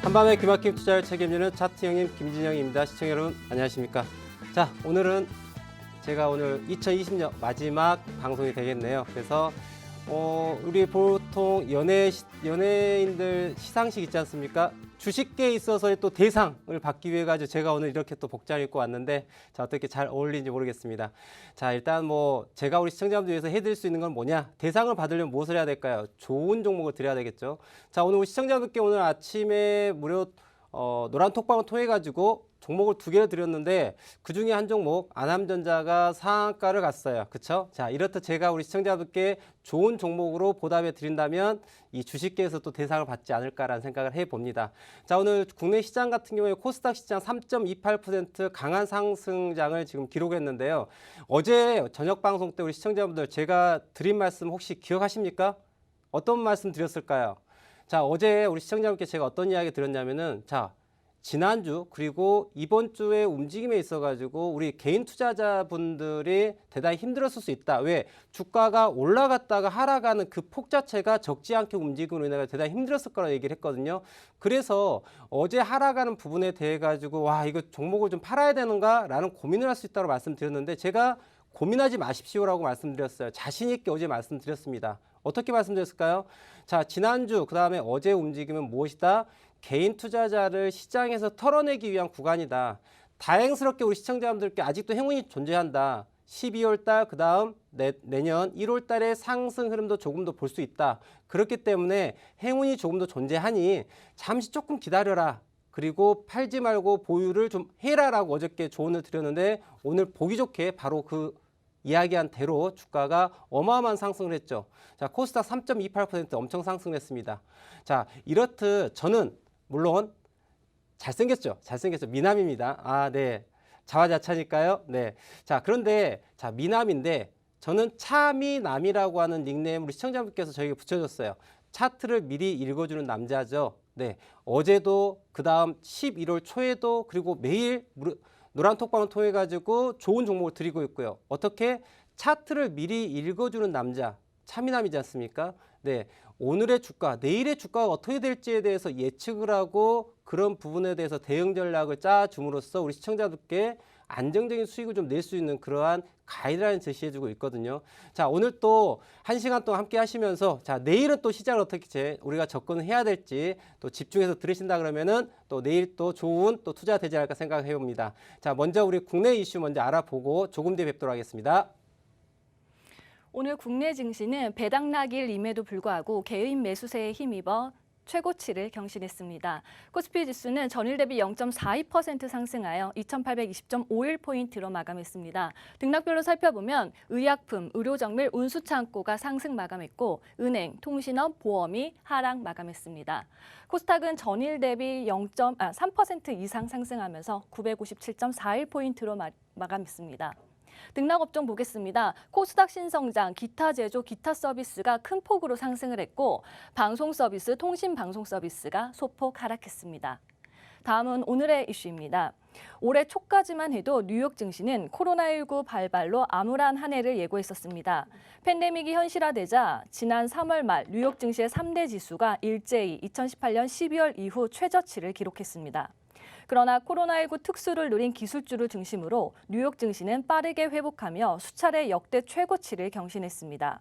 한밤의 귀막힘 투자를 책임지는 차트 형님 김진영입니다. 시청자 여러분 안녕하십니까? 자, 오늘은 제가 오늘 2020년 마지막 방송이 되겠네요. 그래서 우리 보통 연예인들 시상식 있지 않습니까? 주식계에 있어서의 또 대상을 받기 위해 가지고 제가 오늘 이렇게 또 복장을 입고 왔는데 자, 어떻게 잘 어울리는지 모르겠습니다. 자, 일단 뭐 제가 우리 시청자분들 위해서 해드릴 수 있는 건 뭐냐? 대상을 받으려면 무엇을 해야 될까요? 좋은 종목을 드려야 되겠죠. 자, 오늘 우리 시청자분께 오늘 아침에 무려 노란 톡방을 통해 가지고 종목을 2개를 드렸는데 그중에 한 종목 안암전자가 상한가를 갔어요. 그렇죠? 자, 이렇듯 제가 우리 시청자분께 좋은 종목으로 보답해 드린다면 이 주식계에서 또 대상을 받지 않을까라는 생각을 해봅니다. 자, 오늘 국내 시장 같은 경우에 코스닥 시장 3.28% 강한 상승장을 지금 기록했는데요. 어제 저녁 방송 때 우리 시청자분들 제가 드린 말씀 혹시 기억하십니까? 어떤 말씀 드렸을까요? 자, 어제 우리 시청자분께 제가 어떤 이야기 드렸냐면은 자, 지난주 그리고 이번 주에 움직임에 있어가지고 우리 개인 투자자분들이 대단히 힘들었을 수 있다. 왜? 주가가 올라갔다가 하락하는 그 폭 자체가 적지 않게 움직임으로 인해 대단히 힘들었을 거라고 얘기를 했거든요. 그래서 어제 하락하는 부분에 대해 가지고 와, 이거 종목을 좀 팔아야 되는가라는 고민을 할 수 있다고 말씀드렸는데 제가 고민하지 마십시오라고 말씀드렸어요. 자신 있게 어제 말씀드렸습니다. 어떻게 말씀드렸을까요? 자, 지난주 그다음에 어제 움직임은 무엇이다? 개인 투자자를 시장에서 털어내기 위한 구간이다. 다행스럽게 우리 시청자분들께 아직도 행운이 존재한다. 12월 달 그다음 내년 1월 달의 상승 흐름도 조금 더 볼 수 있다. 그렇기 때문에 행운이 조금 더 존재하니 잠시 조금 기다려라. 그리고 팔지 말고 보유를 좀 해라라고 어저께 조언을 드렸는데 오늘 보기 좋게 바로 그 이야기한 대로 주가가 어마어마한 상승을 했죠. 자, 코스닥 3.28% 엄청 상승을 했습니다. 자, 이렇듯 저는 물론 잘생겼죠. 잘생겼죠. 미남입니다. 아, 네. 자화자찬일까요? 네. 자, 그런데 자, 미남인데 저는 차미남이라고 하는 닉네임으로 시청자분께서 저에게 붙여줬어요. 차트를 미리 읽어주는 남자죠. 네. 어제도 그다음 11월 초에도 그리고 매일 노란 톡방을 통해 가지고 좋은 종목을 드리고 있고요. 어떻게? 차트를 미리 읽어주는 남자. 차미남이지 않습니까? 네. 오늘의 주가, 내일의 주가가 어떻게 될지에 대해서 예측을 하고 그런 부분에 대해서 대응 전략을 짜줌으로써 우리 시청자들께 안정적인 수익을 좀 낼 수 있는 그러한 가이드라인 제시해주고 있거든요. 자, 오늘 또 1시간 동안 함께 하시면서 자, 내일은 또 시장을 어떻게 우리가 접근을 해야 될지 또 집중해서 들으신다 그러면은 또 내일 또 좋은 또 투자가 되지 않을까 생각해 봅니다. 자, 먼저 우리 국내 이슈 먼저 알아보고 조금 뒤에 뵙도록 하겠습니다. 오늘 국내 증시는 배당락일임에도 불구하고 개인 매수세에 힘입어 최고치를 경신했습니다. 코스피 지수는 전일 대비 0.42% 상승하여 2820.51포인트로 마감했습니다. 등락별로 살펴보면 의약품, 의료정밀, 운수창고가 상승 마감했고 은행, 통신업, 보험이 하락 마감했습니다. 코스닥은 전일 대비 3% 이상 상승하면서 957.41포인트로 마감했습니다. 등락업종 보겠습니다. 코스닥 신성장, 기타 제조, 기타 서비스가 큰 폭으로 상승을 했고 방송 서비스, 통신 방송 서비스가 소폭 하락했습니다. 다음은 오늘의 이슈입니다. 올해 초까지만 해도 뉴욕 증시는 코로나19 발발로 암울한 한 해를 예고했었습니다. 팬데믹이 현실화되자 지난 3월 말 뉴욕 증시의 3대 지수가 일제히 2018년 12월 이후 최저치를 기록했습니다. 그러나 코로나19 특수를 누린 기술주를 중심으로 뉴욕 증시는 빠르게 회복하며 수차례 역대 최고치를 경신했습니다.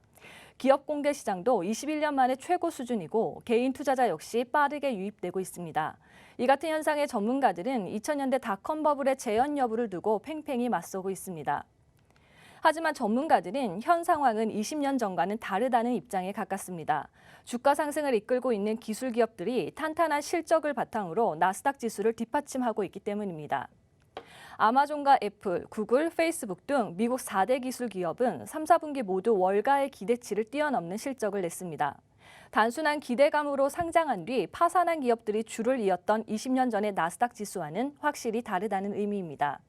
기업 공개 시장도 21년 만에 최고 수준이고 개인 투자자 역시 빠르게 유입되고 있습니다. 이 같은 현상에 전문가들은 2000년대 닷컴 버블의 재현 여부를 두고 팽팽히 맞서고 있습니다. 하지만 전문가들은 현 상황은 20년 전과는 다르다는 입장에 가깝습니다. 주가 상승을 이끌고 있는 기술 기업들이 탄탄한 실적을 바탕으로 나스닥 지수를 뒷받침하고 있기 때문입니다. 아마존과 애플, 구글, 페이스북 등 미국 4대 기술 기업은 3, 4분기 모두 월가의 기대치를 뛰어넘는 실적을 냈습니다. 단순한 기대감으로 상장한 뒤 파산한 기업들이 줄을 이었던 20년 전의 나스닥 지수와는 확실히 다르다는 의미입니다.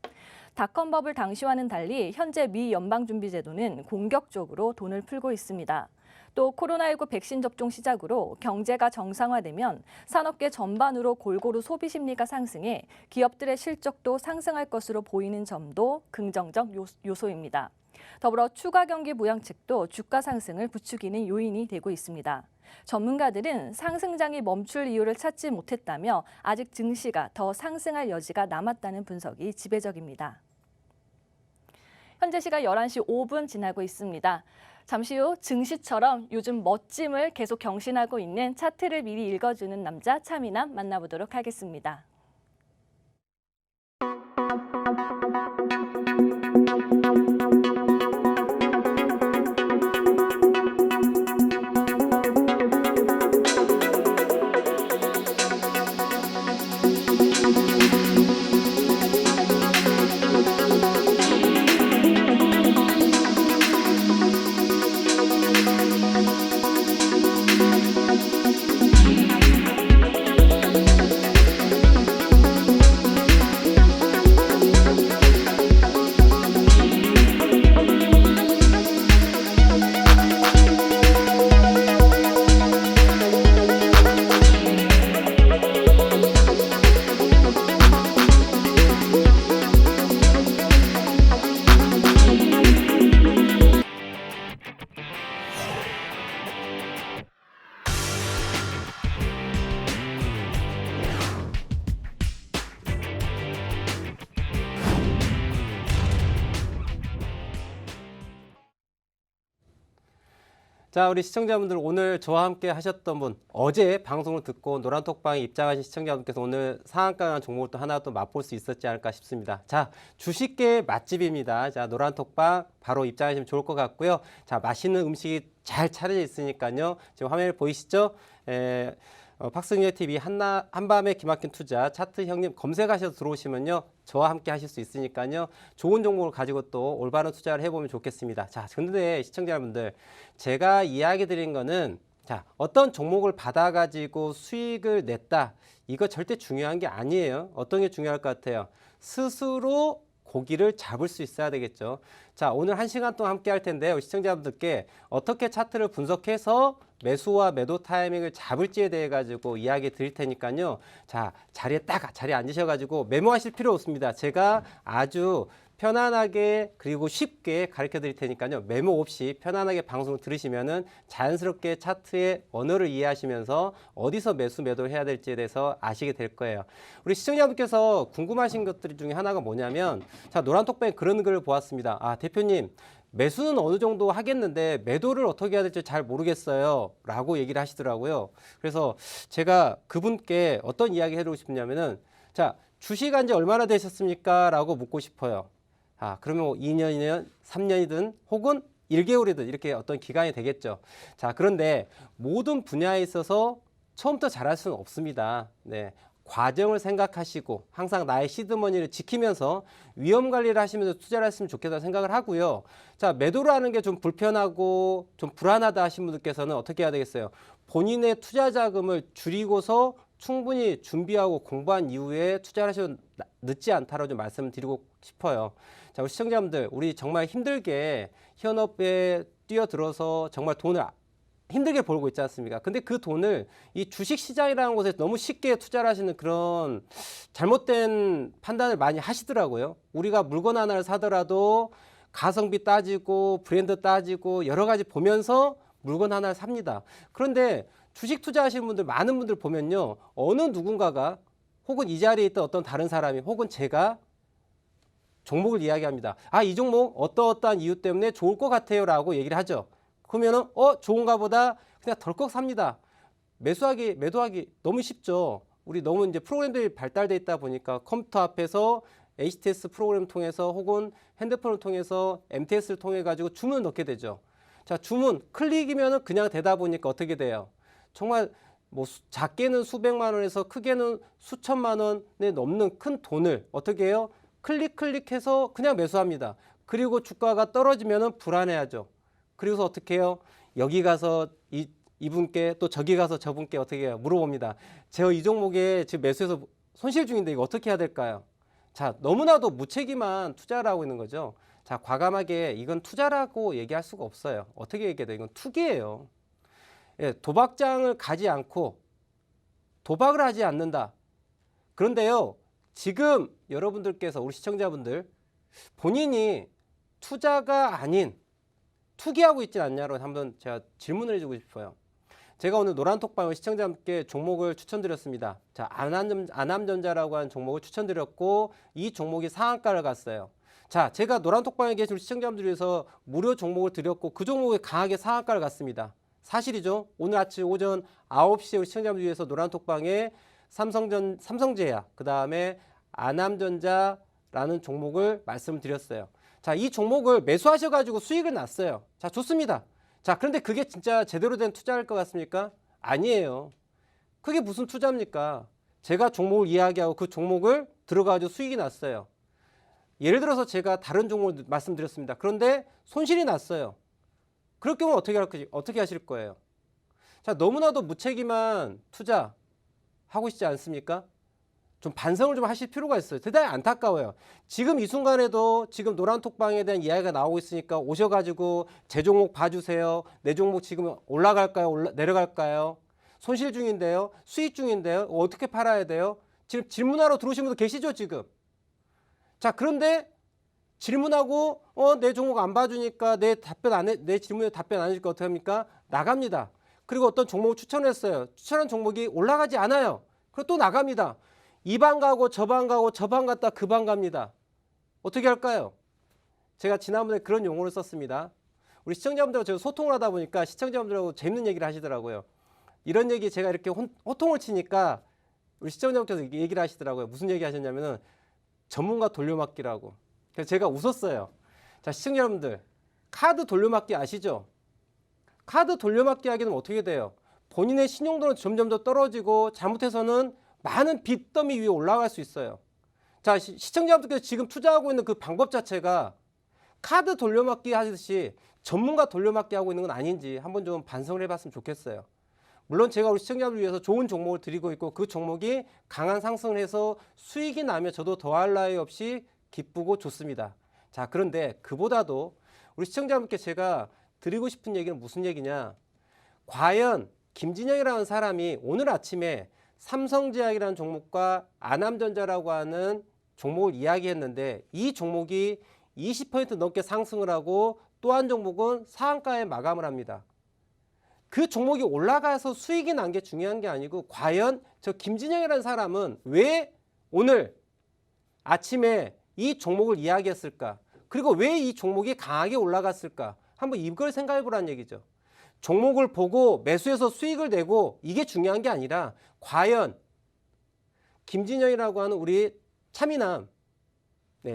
닷컴 버블 당시와는 달리 현재 미 연방준비제도는 공격적으로 돈을 풀고 있습니다. 또 코로나19 백신 접종 시작으로 경제가 정상화되면 산업계 전반으로 골고루 소비 심리가 상승해 기업들의 실적도 상승할 것으로 보이는 점도 긍정적 요소입니다. 더불어 추가 경기 부양 측도 주가 상승을 부추기는 요인이 되고 있습니다. 전문가들은 상승장이 멈출 이유를 찾지 못했다며 아직 증시가 더 상승할 여지가 남았다는 분석이 지배적입니다. 현재 시각 11시 5분 지나고 있습니다. 잠시 후 증시처럼 요즘 멋짐을 계속 경신하고 있는 차트를 미리 읽어주는 남자 차미남 만나보도록 하겠습니다. 자, 우리 시청자분들 오늘 저와 함께 하셨던 분, 어제 방송을 듣고 노란톡방에 입장하신 시청자분께서 오늘 상한가나 종목을 또 하나 또 맛볼 수 있었지 않을까 싶습니다. 자, 주식계 맛집입니다. 자, 노란톡방 바로 입장하시면 좋을 것 같고요. 자, 맛있는 음식이 잘 차려져 있으니까요. 지금 화면에 보이시죠? 박승일 TV 한밤의 기막힌 투자 차트 형님 검색하셔서 들어오시면요. 저와 함께 하실 수 있으니까요. 좋은 정보를 가지고 또 올바른 투자를 해보면 좋겠습니다. 자, 근데 시청자분들 제가 이야기 드린 거는 자, 어떤 종목을 받아가지고 수익을 냈다. 이거 절대 중요한 게 아니에요. 어떤 게 중요할 것 같아요? 스스로 고기를 잡을 수 있어야 되겠죠. 자, 오늘 1시간 동안 함께 할 텐데요. 시청자분들께 어떻게 차트를 분석해서 매수와 매도 타이밍을 잡을지에 대해 가지고 이야기 드릴 테니까요. 자, 자리에 앉으셔 가지고 메모하실 필요 없습니다. 제가 아주 편안하게 그리고 쉽게 가르쳐 드릴 테니까요. 메모 없이 편안하게 방송을 들으시면은 자연스럽게 차트의 언어를 이해하시면서 어디서 매수 매도를 해야 될지에 대해서 아시게 될 거예요. 우리 시청자분께서 궁금하신 것들 중에 하나가 뭐냐면 자, 노란톡방에 그런 글을 보았습니다. 아, 대표님 매수는 어느 정도 하겠는데 매도를 어떻게 해야 될지 잘 모르겠어요 라고 얘기를 하시더라고요. 그래서 제가 그분께 어떤 이야기 해드리고 싶냐면은 자, 주식 한지 얼마나 되셨습니까? 라고 묻고 싶어요. 아, 그러면 뭐 2년이든 3년이든 혹은 1개월이든 이렇게 어떤 기간이 되겠죠. 자, 그런데 모든 분야에 있어서 처음부터 잘할 수는 없습니다. 네. 과정을 생각하시고 항상 나의 시드머니를 지키면서 위험 관리를 하시면서 투자를 했으면 좋겠다는 생각을 하고요. 자, 매도를 하는 게 좀 불편하고 좀 불안하다 하신 분들께서는 어떻게 해야 되겠어요? 본인의 투자 자금을 줄이고서 충분히 준비하고 공부한 이후에 투자를 하셔도 늦지 않다라고 좀 말씀을 드리고 싶어요. 자, 우리 시청자분들, 우리 정말 힘들게 현업에 뛰어들어서 정말 돈을 힘들게 벌고 있지 않습니까? 근데 그 돈을 이 주식시장이라는 곳에 너무 쉽게 투자를 하시는 그런 잘못된 판단을 많이 하시더라고요. 우리가 물건 하나를 사더라도 가성비 따지고 브랜드 따지고 여러 가지 보면서 물건 하나를 삽니다. 그런데 주식 투자하시는 분들 많은 분들 보면요. 어느 누군가가 혹은 이 자리에 있던 어떤 다른 사람이 혹은 제가 종목을 이야기합니다. 아, 이 종목 어떠어떠한 이유 때문에 좋을 것 같아요 라고 얘기를 하죠. 그러면은 좋은가 보다 그냥 덜컥 삽니다. 매수하기 매도하기 너무 쉽죠. 우리 너무 이제 프로그램들이 발달돼 있다 보니까 컴퓨터 앞에서 HTS 프로그램 통해서 혹은 핸드폰을 통해서 MTS를 통해 가지고 주문을 넣게 되죠. 자, 주문 클릭이면은 그냥 되다 보니까 어떻게 돼요? 정말 뭐 작게는 수백만 원에서 크게는 수천만 원에 넘는 큰 돈을 어떻게 해요? 클릭해서 그냥 매수합니다. 그리고 주가가 떨어지면은 불안해하죠. 그리고서 어떻게 해요? 여기 가서 이분께 또 저기 가서 저분께 어떻게 해요? 물어봅니다. 제가 이 종목에 지금 매수해서 손실 중인데 이거 어떻게 해야 될까요? 자, 너무나도 무책임한 투자를 하고 있는 거죠. 자, 과감하게 이건 투자라고 얘기할 수가 없어요. 어떻게 얘기해야 돼요? 이건 투기예요. 예, 도박장을 가지 않고 도박을 하지 않는다. 그런데요, 지금 여러분들께서 우리 시청자분들 본인이 투자가 아닌 투기하고 있지 않냐고 한번 제가 질문을 해주고 싶어요. 제가 오늘 노란톡방을 시청자분께 종목을 추천드렸습니다. 자, 아남전자라고 하는 종목을 추천드렸고 이 종목이 상한가를 갔어요. 자, 제가 노란톡방에 계신 시청자분들 위해서 무료 종목을 드렸고 그 종목이 강하게 상한가를 갔습니다. 사실이죠. 오늘 아침 오전 9시에 우리 시청자분들 위해서 노란톡방에 삼성제약, 그 다음에 아남전자라는 종목을 말씀드렸어요. 자, 이 종목을 매수하셔가지고 수익을 났어요. 자, 좋습니다. 자, 그런데 그게 진짜 제대로 된 투자일 것 같습니까? 아니에요. 그게 무슨 투자입니까? 제가 종목을 이야기하고 그 종목을 들어가지고 수익이 났어요. 예를 들어서 제가 다른 종목을 말씀드렸습니다. 그런데 손실이 났어요. 그럴 경우 어떻게 하실 거예요? 자, 너무나도 무책임한 투자하고 싶지 않습니까? 좀 반성을 좀 하실 필요가 있어요. 대단히 안타까워요. 지금 이 순간에도 지금 노란톡방에 대한 이야기가 나오고 있으니까 오셔가지고 제 종목 봐주세요. 내 종목 지금 올라갈까요? 내려갈까요? 손실 중인데요. 수익 중인데요. 어떻게 팔아야 돼요? 지금 질문하러 들어오신 분도 계시죠 지금. 자, 그런데 질문하고 내 종목 안 봐주니까 내 질문에 답변 안 해주니까 어떻게 합니까? 나갑니다. 그리고 어떤 종목을 추천했어요. 추천한 종목이 올라가지 않아요. 그리고 또 나갑니다. 이 방 가고 저 방 가고 저 방 갔다 그 방 갑니다. 어떻게 할까요? 제가 지난번에 그런 용어를 썼습니다. 우리 시청자분들하고 제가 소통을 하다 보니까 시청자분들하고 재밌는 얘기를 하시더라고요. 이런 얘기 제가 이렇게 호통을 치니까 우리 시청자분께서 얘기를 하시더라고요. 무슨 얘기 하셨냐면은 전문가 돌려막기라고. 그래서 제가 웃었어요. 자, 시청자 여러분들, 카드 돌려막기 아시죠? 카드 돌려막기 하기는 어떻게 돼요? 본인의 신용도는 점점 더 떨어지고 잘못해서는 많은 빚더미 위에 올라갈 수 있어요. 자, 시청자분들께서 지금 투자하고 있는 그 방법 자체가 카드 돌려막기 하듯이 전문가 돌려막기 하고 있는 건 아닌지 한번 좀 반성을 해봤으면 좋겠어요. 물론 제가 우리 시청자분들 위해서 좋은 종목을 드리고 있고 그 종목이 강한 상승을 해서 수익이 나면 저도 더할 나위 없이 기쁘고 좋습니다. 자, 그런데 그보다도 우리 시청자분께 제가 드리고 싶은 얘기는 무슨 얘기냐? 과연 김진영이라는 사람이 오늘 아침에 삼성제약이라는 종목과 아남전자라고 하는 종목을 이야기했는데 이 종목이 20% 넘게 상승을 하고 또 한 종목은 상한가에 마감을 합니다. 그 종목이 올라가서 수익이 난 게 중요한 게 아니고 과연 저 김진영이라는 사람은 왜 오늘 아침에 이 종목을 이야기했을까? 그리고 왜 이 종목이 강하게 올라갔을까? 한번 이걸 생각해 보라는 얘기죠. 종목을 보고 매수해서 수익을 내고 이게 중요한 게 아니라 과연 김진영이라고 하는 우리 차미남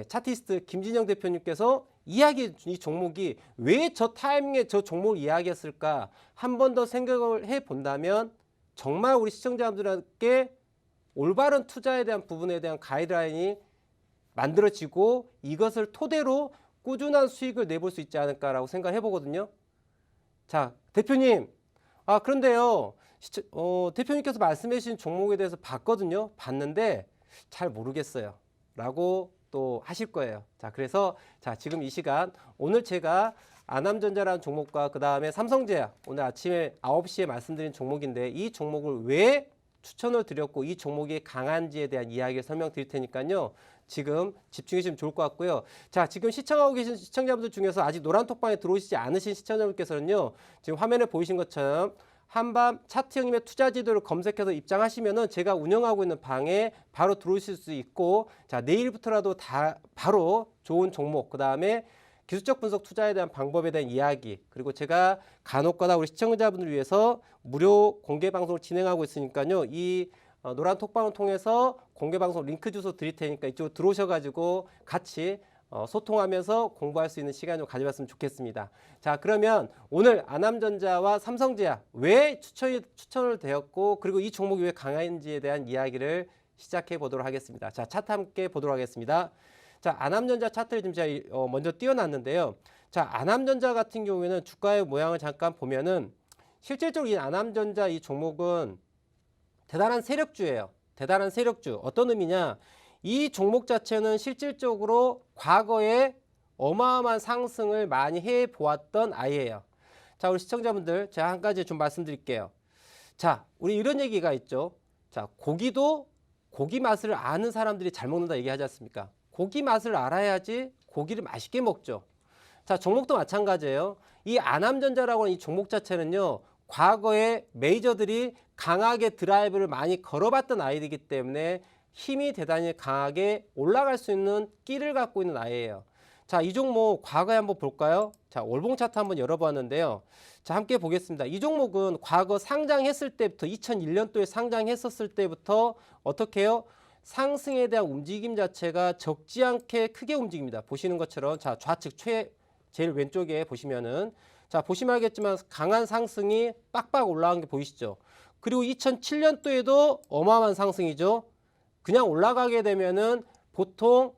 차티스트 김진영 대표님께서 이야기해 준 이 종목이 왜 저 타이밍에 저 종목을 이야기했을까 한 번 더 생각을 해 본다면 정말 우리 시청자분들께 올바른 투자에 대한 부분에 대한 가이드라인이 만들어지고 이것을 토대로 꾸준한 수익을 내볼 수 있지 않을까라고 생각해 보거든요. 자, 대표님, 그런데요, 대표님께서 말씀해 주신 종목에 대해서 봤거든요. 봤는데 잘 모르겠어요. 라고 또 하실 거예요. 자, 그래서 지금 이 시간 오늘 제가 아남전자라는 종목과 그 다음에 삼성제약 오늘 아침에 9시에 말씀드린 종목인데 이 종목을 왜 추천을 드렸고 이 종목이 강한지에 대한 이야기를 설명드릴 테니까요. 지금 집중해 주시면 좋을 것 같고요. 자, 지금 시청하고 계신 시청자분들 중에서 아직 노란톡방에 들어오시지 않으신 시청자분께서는요. 지금 화면에 보이신 것처럼 한밤 차트 형님의 투자 지도를 검색해서 입장하시면은 제가 운영하고 있는 방에 바로 들어오실 수 있고 자, 내일부터라도 다 바로 좋은 종목 그다음에 기술적 분석 투자에 대한 방법에 대한 이야기 그리고 제가 간혹가다 우리 시청자분들 위해서 무료 공개 방송을 진행하고 있으니까요. 이 노란 톡방을 통해서 공개 방송 링크 주소 드릴 테니까 이쪽으로 들어오셔가지고 같이 소통하면서 공부할 수 있는 시간 좀 가져봤으면 좋겠습니다. 자, 그러면 오늘 아남전자와 삼성제약 왜 추천을 되었고 그리고 이 종목이 왜 강한지에 대한 이야기를 시작해 보도록 하겠습니다. 자, 차트 함께 보도록 하겠습니다. 자, 아남전자 차트를 지금 제가 먼저 띄워놨는데요. 자, 아남전자 같은 경우에는 주가의 모양을 잠깐 보면은 실질적으로 이 아남전자 이 종목은 대단한 세력주예요. 대단한 세력주. 어떤 의미냐? 이 종목 자체는 실질적으로 과거에 어마어마한 상승을 많이 해보았던 아이예요. 자, 우리 시청자분들 제가 한 가지 좀 말씀드릴게요. 자, 우리 이런 얘기가 있죠. 자, 고기도 고기 맛을 아는 사람들이 잘 먹는다 얘기하지 않습니까? 고기 맛을 알아야지 고기를 맛있게 먹죠. 자, 종목도 마찬가지예요. 이 안암전자라고 하는 이 종목 자체는요, 과거에 메이저들이 강하게 드라이브를 많이 걸어봤던 아이들이기 때문에 힘이 대단히 강하게 올라갈 수 있는 끼를 갖고 있는 아이예요. 자, 이 종목 과거에 한번 볼까요? 자, 월봉 차트 한번 열어봤는데요. 자, 함께 보겠습니다. 이 종목은 과거 상장했을 때부터 2001년도에 상장했었을 때부터 어떻게 해요? 상승에 대한 움직임 자체가 적지 않게 크게 움직입니다. 보시는 것처럼 자, 좌측 제일 왼쪽에 보시면은 자, 보시면 알겠지만 강한 상승이 빡빡 올라간 게 보이시죠? 그리고 2007년도에도 어마어마한 상승이죠. 그냥 올라가게 되면은 보통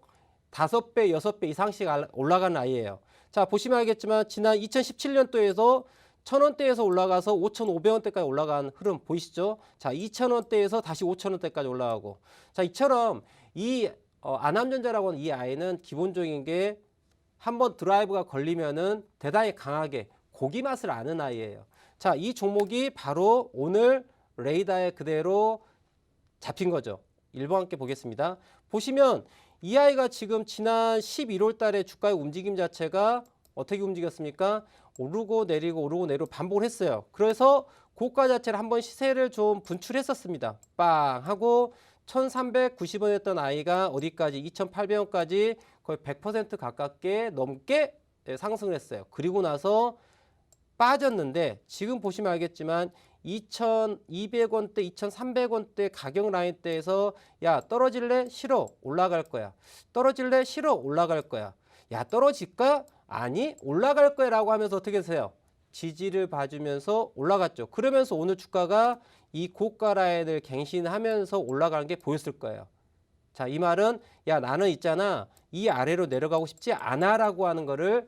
5배, 6배 이상씩 올라가는 아이예요. 자, 보시면 알겠지만 지난 2017년도에서 1,000원대에서 올라가서 5,500원대까지 올라간 흐름 보이시죠? 자, 2,000원대에서 다시 5,000원대까지 올라가고. 자, 이처럼 이 안암전자라고 하는 이 아이는 기본적인 게 한번 드라이브가 걸리면은 대단히 강하게 고기 맛을 아는 아이예요. 자, 이 종목이 바로 오늘 레이더에 그대로 잡힌 거죠. 1번 함께 보겠습니다. 보시면 이 아이가 지금 지난 11월 달에 주가의 움직임 자체가 어떻게 움직였습니까? 오르고 내리고 반복을 했어요. 그래서 고가 자체를 한번 시세를 좀 분출했었습니다. 빵 하고 1,390원이었던 아이가 어디까지 2,800원까지 거의 100% 가깝게 넘게 상승을 했어요. 그리고 나서 빠졌는데 지금 보시면 알겠지만 2,200원대, 2,300원대 가격 라인대에서 야, 떨어질래? 싫어. 올라갈 거야. 떨어질래? 싫어. 올라갈 거야. 야, 떨어질까? 아니, 올라갈 거야 라고 하면서 어떻게 하세요? 지지를 봐주면서 올라갔죠. 그러면서 오늘 주가가 이 고가 라인을 갱신하면서 올라가는 게 보였을 거예요. 자, 이 말은 야, 나는 있잖아. 이 아래로 내려가고 싶지 않아 라고 하는 거를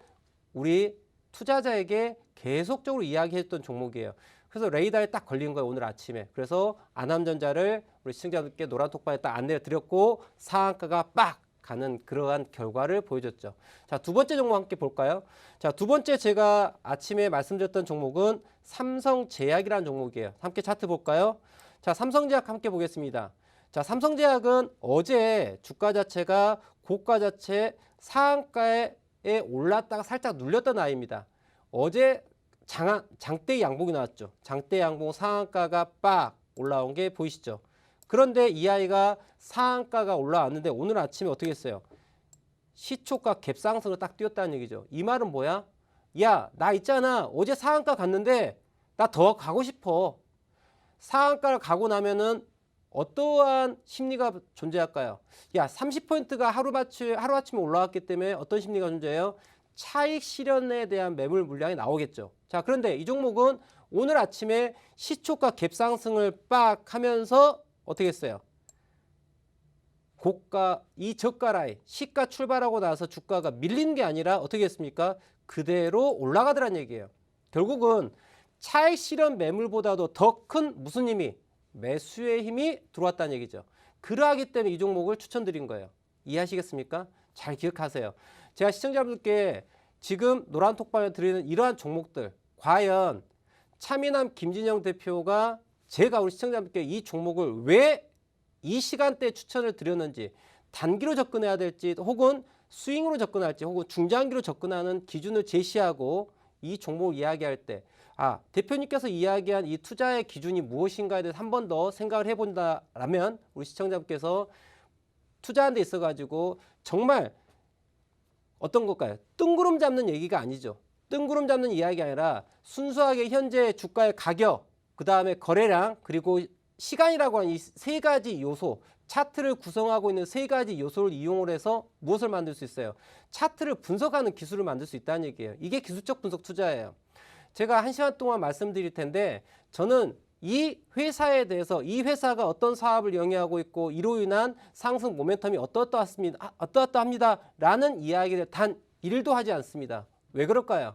우리 투자자에게 계속적으로 이야기했던 종목이에요. 그래서 레이더에 딱 걸린 거예요, 오늘 아침에. 그래서 안암전자를 우리 시청자분께 노란톡방에 딱 안내를 드렸고 상한가가 빡 가는 그러한 결과를 보여줬죠. 자, 두 번째 종목 함께 볼까요? 자, 두 번째 제가 아침에 말씀드렸던 종목은 삼성제약이라는 종목이에요. 함께 차트 볼까요? 자, 삼성제약 함께 보겠습니다. 자, 삼성제약은 어제 주가 자체가 고가 자체 상한가에 올랐다가 살짝 눌렸던 아이입니다. 어제 장대 양봉이 나왔죠. 장대 양봉 상한가가 빡 올라온 게 보이시죠? 그런데 이 아이가 상한가가 올라왔는데 오늘 아침에 어떻게 했어요? 시초가 갭상승을 딱 띄웠다는 얘기죠. 이 말은 뭐야? 야, 나 있잖아. 어제 상한가 갔는데 나 더 가고 싶어. 상한가를 가고 나면은 어떠한 심리가 존재할까요? 야, 30포인트가 하루아침에 올라왔기 때문에 어떤 심리가 존재해요? 차익 실현에 대한 매물 물량이 나오겠죠. 자, 그런데 이 종목은 오늘 아침에 시초가 갭상승을 빡 하면서 어떻게 했어요? 고가, 이 저가 라인, 시가 출발하고 나서 주가가 밀린 게 아니라 어떻게 했습니까? 그대로 올라가더란 얘기예요. 결국은 차익 실현 매물보다도 더 큰 무슨 힘이? 매수의 힘이 들어왔다는 얘기죠. 그러하기 때문에 이 종목을 추천드린 거예요. 이해하시겠습니까? 잘 기억하세요. 제가 시청자분들께 지금 노란톡방에 드리는 이러한 종목들 과연 차미남 김진영 대표가 제가 우리 시청자분들께 이 종목을 왜 이 시간대에 추천을 드렸는지 단기로 접근해야 될지 혹은 스윙으로 접근할지 혹은 중장기로 접근하는 기준을 제시하고 이 종목을 이야기할 때 대표님께서 이야기한 이 투자의 기준이 무엇인가에 대해서 한 번 더 생각을 해본다라면 우리 시청자분께서 투자하는 데 있어가지고 정말 어떤 걸까요? 뜬구름 잡는 얘기가 아니죠. 뜬구름 잡는 이야기가 아니라 순수하게 현재 주가의 가격, 그 다음에 거래량, 그리고 시간이라고 하는 이 세 가지 요소, 차트를 구성하고 있는 세 가지 요소를 이용을 해서 무엇을 만들 수 있어요? 차트를 분석하는 기술을 만들 수 있다는 얘기예요. 이게 기술적 분석 투자예요. 제가 1시간 동안 말씀드릴 텐데 저는 이 회사에 대해서 이 회사가 어떤 사업을 영위하고 있고 이로 인한 상승 모멘텀이 어떠합니다 라는 이야기를 단 1도 하지 않습니다. 왜 그럴까요?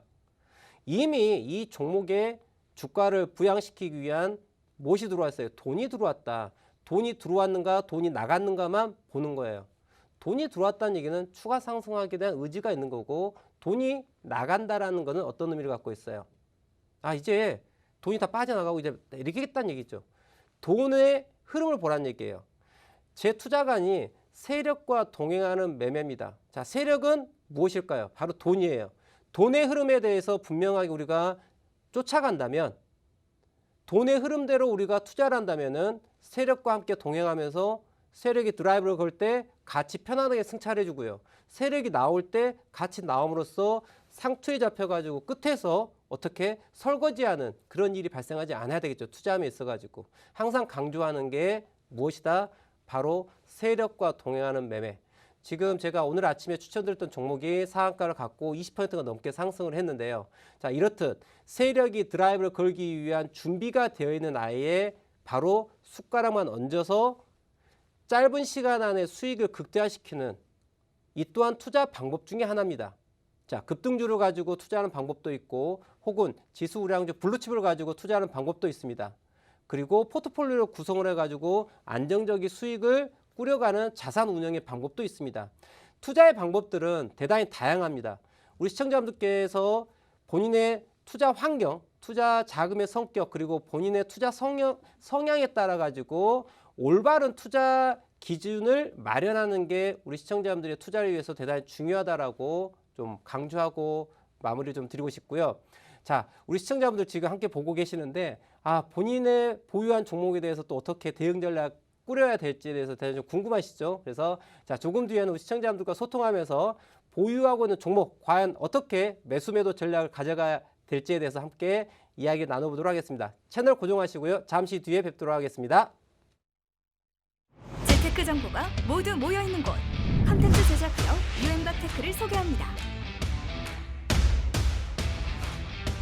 이미 이 종목의 주가를 부양시키기 위한 무엇이 들어왔어요? 돈이 들어왔다. 돈이 들어왔는가 돈이 나갔는가만 보는 거예요. 돈이 들어왔다는 얘기는 추가 상승하게 대한 의지가 있는 거고 돈이 나간다라는 것은 어떤 의미를 갖고 있어요? 이제 돈이 다 빠져나가고 이제 이렇게 했다는 얘기죠. 돈의 흐름을 보라는 얘기예요. 제 투자관이 세력과 동행하는 매매입니다. 자, 세력은 무엇일까요? 바로 돈이에요. 돈의 흐름에 대해서 분명하게 우리가 쫓아간다면, 돈의 흐름대로 우리가 투자를 한다면은 세력과 함께 동행하면서 세력이 드라이브를 걸 때 같이 편안하게 승차해 주고요. 세력이 나올 때 같이 나옴으로써 상투에 잡혀가지고 끝에서 어떻게 설거지하는 그런 일이 발생하지 않아야 되겠죠. 투자함에 있어가지고. 항상 강조하는 게 무엇이다? 바로 세력과 동행하는 매매. 지금 제가 오늘 아침에 추천드렸던 종목이 상한가를 갖고 20%가 넘게 상승을 했는데요. 자, 이렇듯 세력이 드라이브를 걸기 위한 준비가 되어 있는 아이에 바로 숟가락만 얹어서 짧은 시간 안에 수익을 극대화시키는 이 또한 투자 방법 중에 하나입니다. 자, 급등주를 가지고 투자하는 방법도 있고 혹은 지수 우량주 블루칩을 가지고 투자하는 방법도 있습니다. 그리고 포트폴리오를 구성을 해가지고 안정적인 수익을 꾸려가는 자산 운영의 방법도 있습니다. 투자의 방법들은 대단히 다양합니다. 우리 시청자분들께서 본인의 투자 환경, 투자 자금의 성격, 그리고 본인의 투자 성향에 따라 가지고 올바른 투자 기준을 마련하는 게 우리 시청자분들의 투자를 위해서 대단히 중요하다라고 좀 강조하고 마무리를 좀 드리고 싶고요. 자, 우리 시청자분들 지금 함께 보고 계시는데 본인의 보유한 종목에 대해서 또 어떻게 대응 전략 꾸려야 될지에 대해서 대단히 좀 궁금하시죠? 그래서 자, 조금 뒤에는 우리 시청자분들과 소통하면서 보유하고 있는 종목 과연 어떻게 매수 매도 전략을 가져가야 될지에 대해서 함께 이야기 나눠보도록 하겠습니다. 채널 고정하시고요. 잠시 뒤에 뵙도록 하겠습니다. 재테크 정보가 모두 모여있는 곳. 컨텐츠 제작 기업 유엠박 테크를 소개합니다.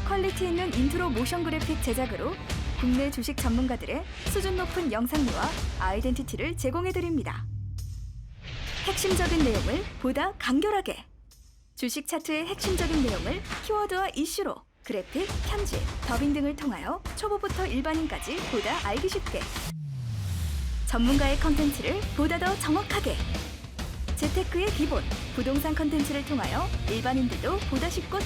퀄리티 있는 인트로 모션 그래픽 제작으로 국내 주식 전문가들의 수준 높은 영상미와 아이덴티티를 제공해드립니다. 핵심적인 내용을 보다 간결하게, 주식 차트의 핵심적인 내용을 키워드와 이슈로 그래픽, 편집, 더빙 등을 통하여 초보부터 일반인까지 보다 알기 쉽게, 전문가의 컨텐츠를 보다 더 정확하게, 재테크의 기본, 부동산 컨텐츠를 통하여 일반인들도 보다 쉽고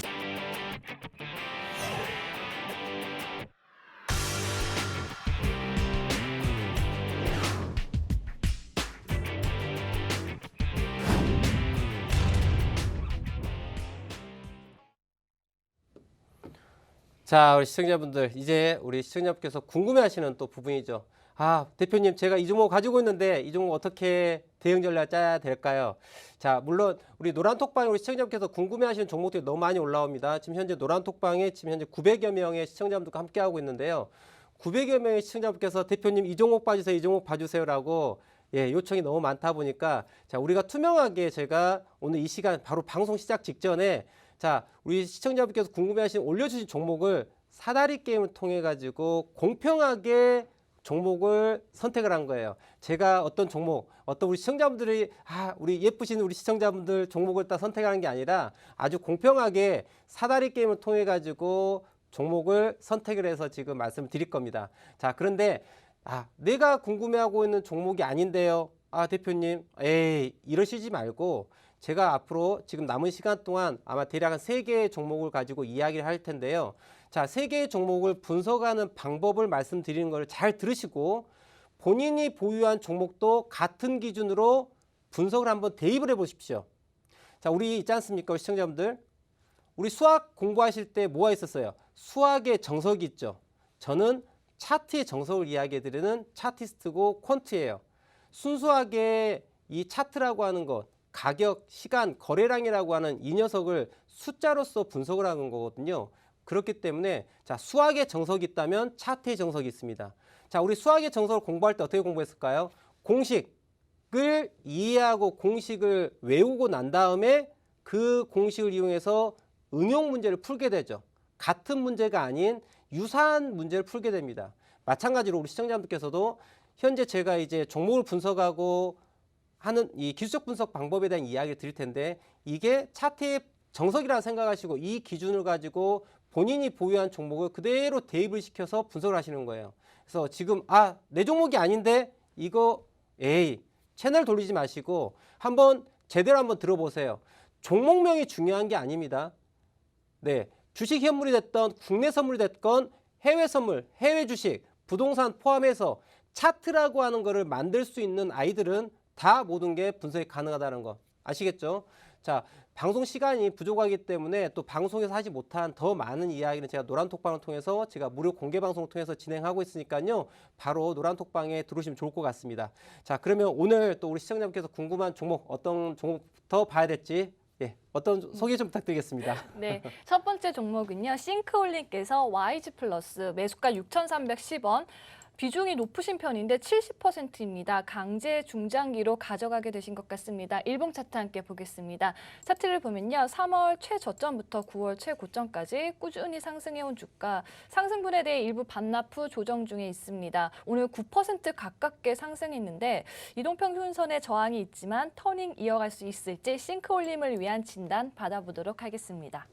자, 우리 시청자분들, 이제 우리 시청자분께서 궁금해하시는 또 부분이죠. 대표님, 제가 이 종목 가지고 있는데 이 종목 어떻게 대응 전략 짜야 될까요? 자, 물론 우리 노란톡방에 우리 시청자분께서 궁금해하시는 종목들이 너무 많이 올라옵니다. 지금 현재 노란톡방에 지금 현재 900여 명의 시청자분들과 함께하고 있는데요. 900여 명의 시청자분께서 대표님 이 종목 봐주세요, 이 종목 봐주세요라고 요청이 너무 많다 보니까 자, 우리가 투명하게 제가 오늘 이 시간 바로 방송 시작 직전에 자, 우리 시청자분께서 궁금해하신 올려주신 종목을 사다리 게임을 통해 가지고 공평하게 종목을 선택을 한 거예요. 제가 어떤 종목, 어떤 우리 시청자분들이 우리 예쁘신 우리 시청자분들 종목을 딱 선택하는 게 아니라 아주 공평하게 사다리 게임을 통해 가지고 종목을 선택을 해서 지금 말씀을 드릴 겁니다. 자, 그런데 내가 궁금해하고 있는 종목이 아닌데요. 대표님, 이러시지 말고 제가 앞으로 지금 남은 시간 동안 아마 대략 한 3개의 종목을 가지고 이야기를 할 텐데요. 자, 3개의 종목을 분석하는 방법을 말씀드리는 걸 잘 들으시고 본인이 보유한 종목도 같은 기준으로 분석을 한번 대입을 해 보십시오. 자, 우리 있지 않습니까? 우리 시청자분들. 우리 수학 공부하실 때 뭐가 있었어요? 수학의 정석이 있죠. 저는 차트의 정석을 이야기해 드리는 차티스트고 퀀트예요. 순수하게 이 차트라고 하는 것, 가격, 시간, 거래량이라고 하는 이 녀석을 숫자로서 분석을 하는 거거든요. 그렇기 때문에 자, 수학의 정석이 있다면 차트의 정석이 있습니다. 자, 우리 수학의 정석을 공부할 때 어떻게 공부했을까요? 공식을 이해하고 공식을 외우고 난 다음에 그 공식을 이용해서 응용 문제를 풀게 되죠. 같은 문제가 아닌 유사한 문제를 풀게 됩니다. 마찬가지로 우리 시청자분들께서도 현재 제가 이제 종목을 분석하고 하는 이 기술적 분석 방법에 대한 이야기를 드릴 텐데 이게 차트의 정석이라 생각하시고 이 기준을 가지고 본인이 보유한 종목을 그대로 대입을 시켜서 분석을 하시는 거예요. 그래서 지금 내 종목이 아닌데 이거 채널 돌리지 마시고 한번 제대로 한번 들어보세요. 종목명이 중요한 게 아닙니다. 네, 주식 현물이 됐던 국내 선물이 됐건 해외 선물, 해외 주식, 부동산 포함해서 차트라고 하는 거를 만들 수 있는 아이들은 다 모든 게 분석이 가능하다는 거 아시겠죠? 자, 방송 시간이 부족하기 때문에 또 방송에서 하지 못한 더 많은 이야기는 제가 노란톡방을 통해서 제가 무료 공개 방송을 통해서 진행하고 있으니까요. 바로 노란톡방에 들어오시면 좋을 것 같습니다. 자, 그러면 오늘 또 우리 시청자분께서 궁금한 종목 어떤 종목부터 봐야 될지 어떤 소개 좀 부탁드리겠습니다. 네, 첫 번째 종목은요. 싱크홀링께서 YG 플러스 매수가 6,310원. 비중이 높으신 편인데 70%입니다. 강제 중장기로 가져가게 되신 것 같습니다. 일봉 차트 함께 보겠습니다. 차트를 보면요. 3월 최저점부터 9월 최고점까지 꾸준히 상승해온 주가, 상승분에 대해 일부 반납 후 조정 중에 있습니다. 오늘 9% 가깝게 상승했는데 이동평균선에 저항이 있지만 터닝 이어갈 수 있을지 싱크홀림을 위한 진단 받아보도록 하겠습니다.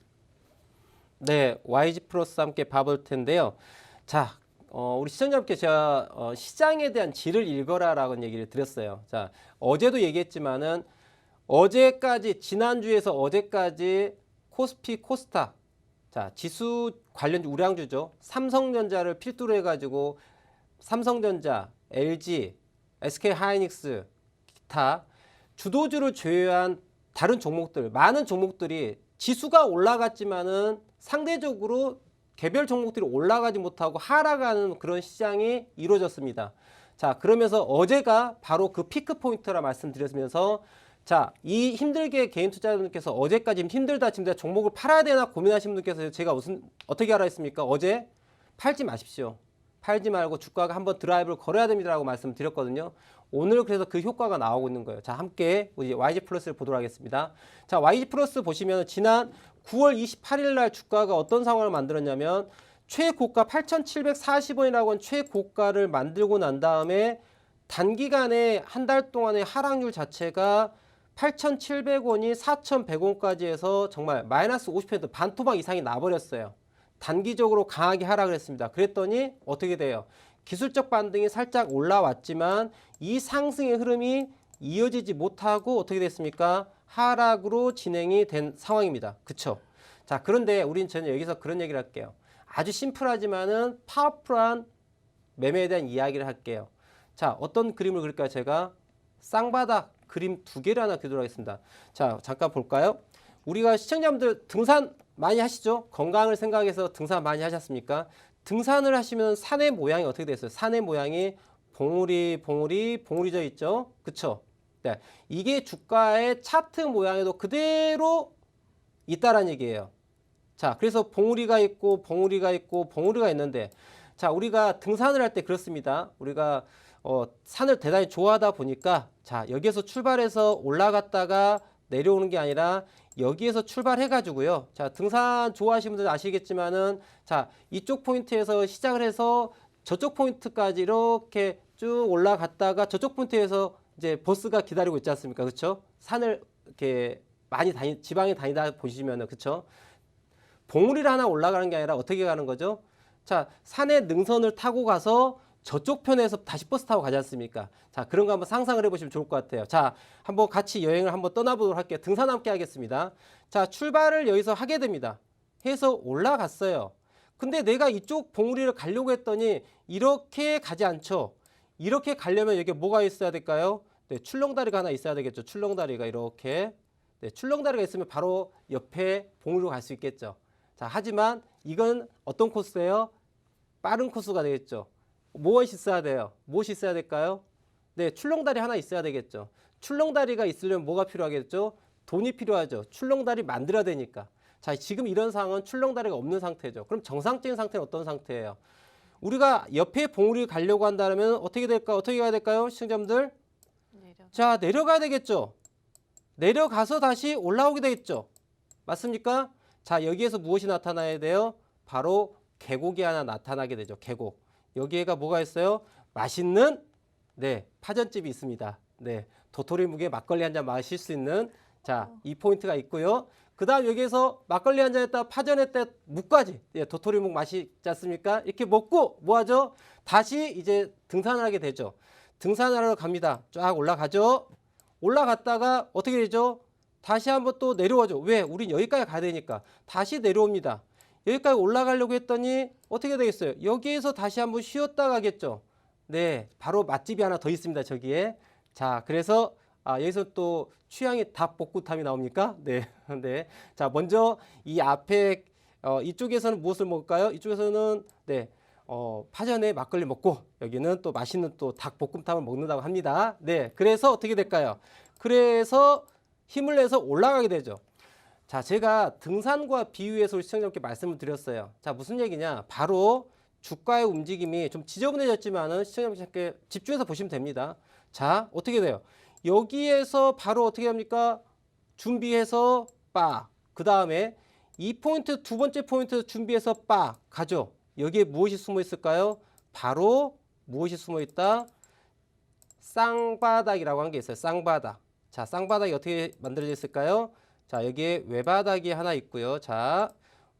네, YG 플러스 함께 봐볼 텐데요. 자, 우리 시청자분께 제가 시장에 대한 질을 읽어라라고 얘기를 드렸어요. 자, 어제도 얘기했지만은 어제까지 지난주에서 어제까지 코스피 코스닥 자 지수 관련 우량주죠. 삼성전자를 필두로 해가지고 삼성전자, LG, SK하이닉스 기타 주도주를 제외한 다른 종목들 많은 종목들이 지수가 올라갔지만은 상대적으로 개별 종목들이 올라가지 못하고 하락하는 그런 시장이 이루어졌습니다. 자, 그러면서 어제가 바로 그 피크 포인트라 말씀드렸으면서 자, 이 힘들게 개인 투자자분께서 어제까지 힘들다 지금 내가 종목을 팔아야 되나 고민하시는 분께서 제가 어떻게 알아 했습니까? 어제 팔지 마십시오. 팔지 말고 주가가 한번 드라이브를 걸어야 됩니다라고 말씀드렸거든요. 오늘 그래서 그 효과가 나오고 있는 거예요. 자, 함께 우리 YG 플러스를 보도록 하겠습니다. 자, YG 플러스 보시면 지난 9월 28일 날 주가가 어떤 상황을 만들었냐면 최고가 8,740원이라고 한 최고가를 만들고 난 다음에 단기간에 한 달 동안의 하락률 자체가 8,700원이 4,100원까지 해서 정말 마이너스 50% 반토막 이상이 나버렸어요. 단기적으로 강하게 하락을 했습니다. 그랬더니 어떻게 돼요? 기술적 반등이 살짝 올라왔지만 이 상승의 흐름이 이어지지 못하고 어떻게 됐습니까? 하락으로 진행이 된 상황입니다. 그쵸? 자, 그런데 우린 저는 여기서 그런 얘기를 할게요. 아주 심플하지만은 파워풀한 매매에 대한 이야기를 할게요. 자, 어떤 그림을 그릴까요? 제가 쌍바닥 그림 두 개를 하나 그리도록 하겠습니다. 자, 잠깐 볼까요? 우리가 시청자분들 등산 많이 하시죠? 건강을 생각해서 등산 많이 하셨습니까? 등산을 하시면 산의 모양이 어떻게 됐어요? 산의 모양이 봉우리져 있죠? 그쵸? 네, 이게 주가의 차트 모양에도 그대로 있다라는 얘기예요. 자, 그래서 봉우리가 있고 봉우리가 있는데 자, 우리가 등산을 할 때 그렇습니다. 우리가 산을 대단히 좋아하다 보니까 자, 여기에서 출발해서 올라갔다가 내려오는 게 아니라 여기에서 출발해 가지고요. 자, 등산 좋아하시는 분들 아시겠지만은 자, 이쪽 포인트에서 시작을 해서 저쪽 포인트까지 이렇게 쭉 올라갔다가 저쪽 포인트에서 이제 버스가 기다리고 있지 않습니까? 그렇죠? 산을 이렇게 많이 지방에 다니다 보시면은 그렇죠? 봉우리를 하나 올라가는 게 아니라 어떻게 가는 거죠? 자, 산의 능선을 타고 가서 저쪽 편에서 다시 버스 타고 가지 않습니까? 자, 그런 거 한번 상상을 해보시면 좋을 것 같아요. 자, 한번 같이 여행을 한번 떠나보도록 할게요. 등산 함께 하겠습니다. 자, 출발을 여기서 하게 됩니다. 해서 올라갔어요. 근데 내가 이쪽 봉우리를 가려고 했더니 이렇게 가지 않죠. 이렇게 가려면 여기 뭐가 있어야 될까요? 네, 출렁다리가 하나 있어야 되겠죠. 출렁다리가 이렇게. 네, 출렁다리가 있으면 바로 옆에 봉우리로 갈 수 있겠죠. 자, 하지만 이건 어떤 코스예요? 빠른 코스가 되겠죠. 무엇이 있어야 돼요? 무엇이 있어야 될까요? 네, 출렁다리 하나 있어야 되겠죠. 출렁다리가 있으려면 뭐가 필요하겠죠? 돈이 필요하죠. 출렁다리 만들어야 되니까. 자, 지금 이런 상황은 출렁다리가 없는 상태죠. 그럼 정상적인 상태는 어떤 상태예요? 우리가 옆에 봉우리 가려고 한다면 어떻게 될까? 어떻게 가야 될까요? 시청자분들? 자, 내려가야 되겠죠. 내려가서 다시 올라오게 되겠죠. 맞습니까? 자, 여기에서 무엇이 나타나야 돼요? 바로 계곡이 하나 나타나게 되죠. 계곡. 여기에가 뭐가 있어요? 맛있는 네, 파전집이 있습니다. 네, 도토리 묵에 막걸리 한 잔 마실 수 있는 자, 이 포인트가 있고요. 그 다음 여기에서 막걸리 한 잔 했다 파전했다 묵까지 예, 도토리 묵 맛있지 않습니까? 이렇게 먹고 뭐 하죠? 다시 이제 등산을 하게 되죠. 등산을 하러 갑니다. 쫙 올라가죠. 올라갔다가 어떻게 되죠? 다시 한번 또 내려와죠. 왜? 우린 여기까지 가야 되니까. 다시 내려옵니다. 여기까지 올라가려고 했더니 어떻게 되겠어요? 여기에서 다시 한번 쉬었다 가겠죠. 네, 바로 맛집이 하나 더 있습니다. 저기에. 자, 그래서 여기서 또 취향이 닭볶음탕이 나옵니까? 네. 네. 자, 먼저 이 앞에 이쪽에서는 무엇을 먹을까요? 이쪽에서는 네. 파전에 막걸리 먹고 여기는 또 맛있는 또 닭볶음탕을 먹는다고 합니다. 네. 그래서 어떻게 될까요? 그래서 힘을 내서 올라가게 되죠. 자, 제가 등산과 비유해서 우리 시청자분께 말씀을 드렸어요. 자, 무슨 얘기냐? 바로 주가의 움직임이 좀 지저분해졌지만은 시청자분께 집중해서 보시면 됩니다. 자, 어떻게 돼요? 여기에서 바로 어떻게 합니까? 준비해서 빠. 그 다음에 이 포인트, 두 번째 포인트 준비해서 빠. 가죠. 여기에 무엇이 숨어 있을까요? 바로 무엇이 숨어 있다? 쌍바닥이라고 한 게 있어요. 쌍바닥. 자, 쌍바닥이 어떻게 만들어져 있을까요? 자, 여기에 외바닥이 하나 있고요. 자,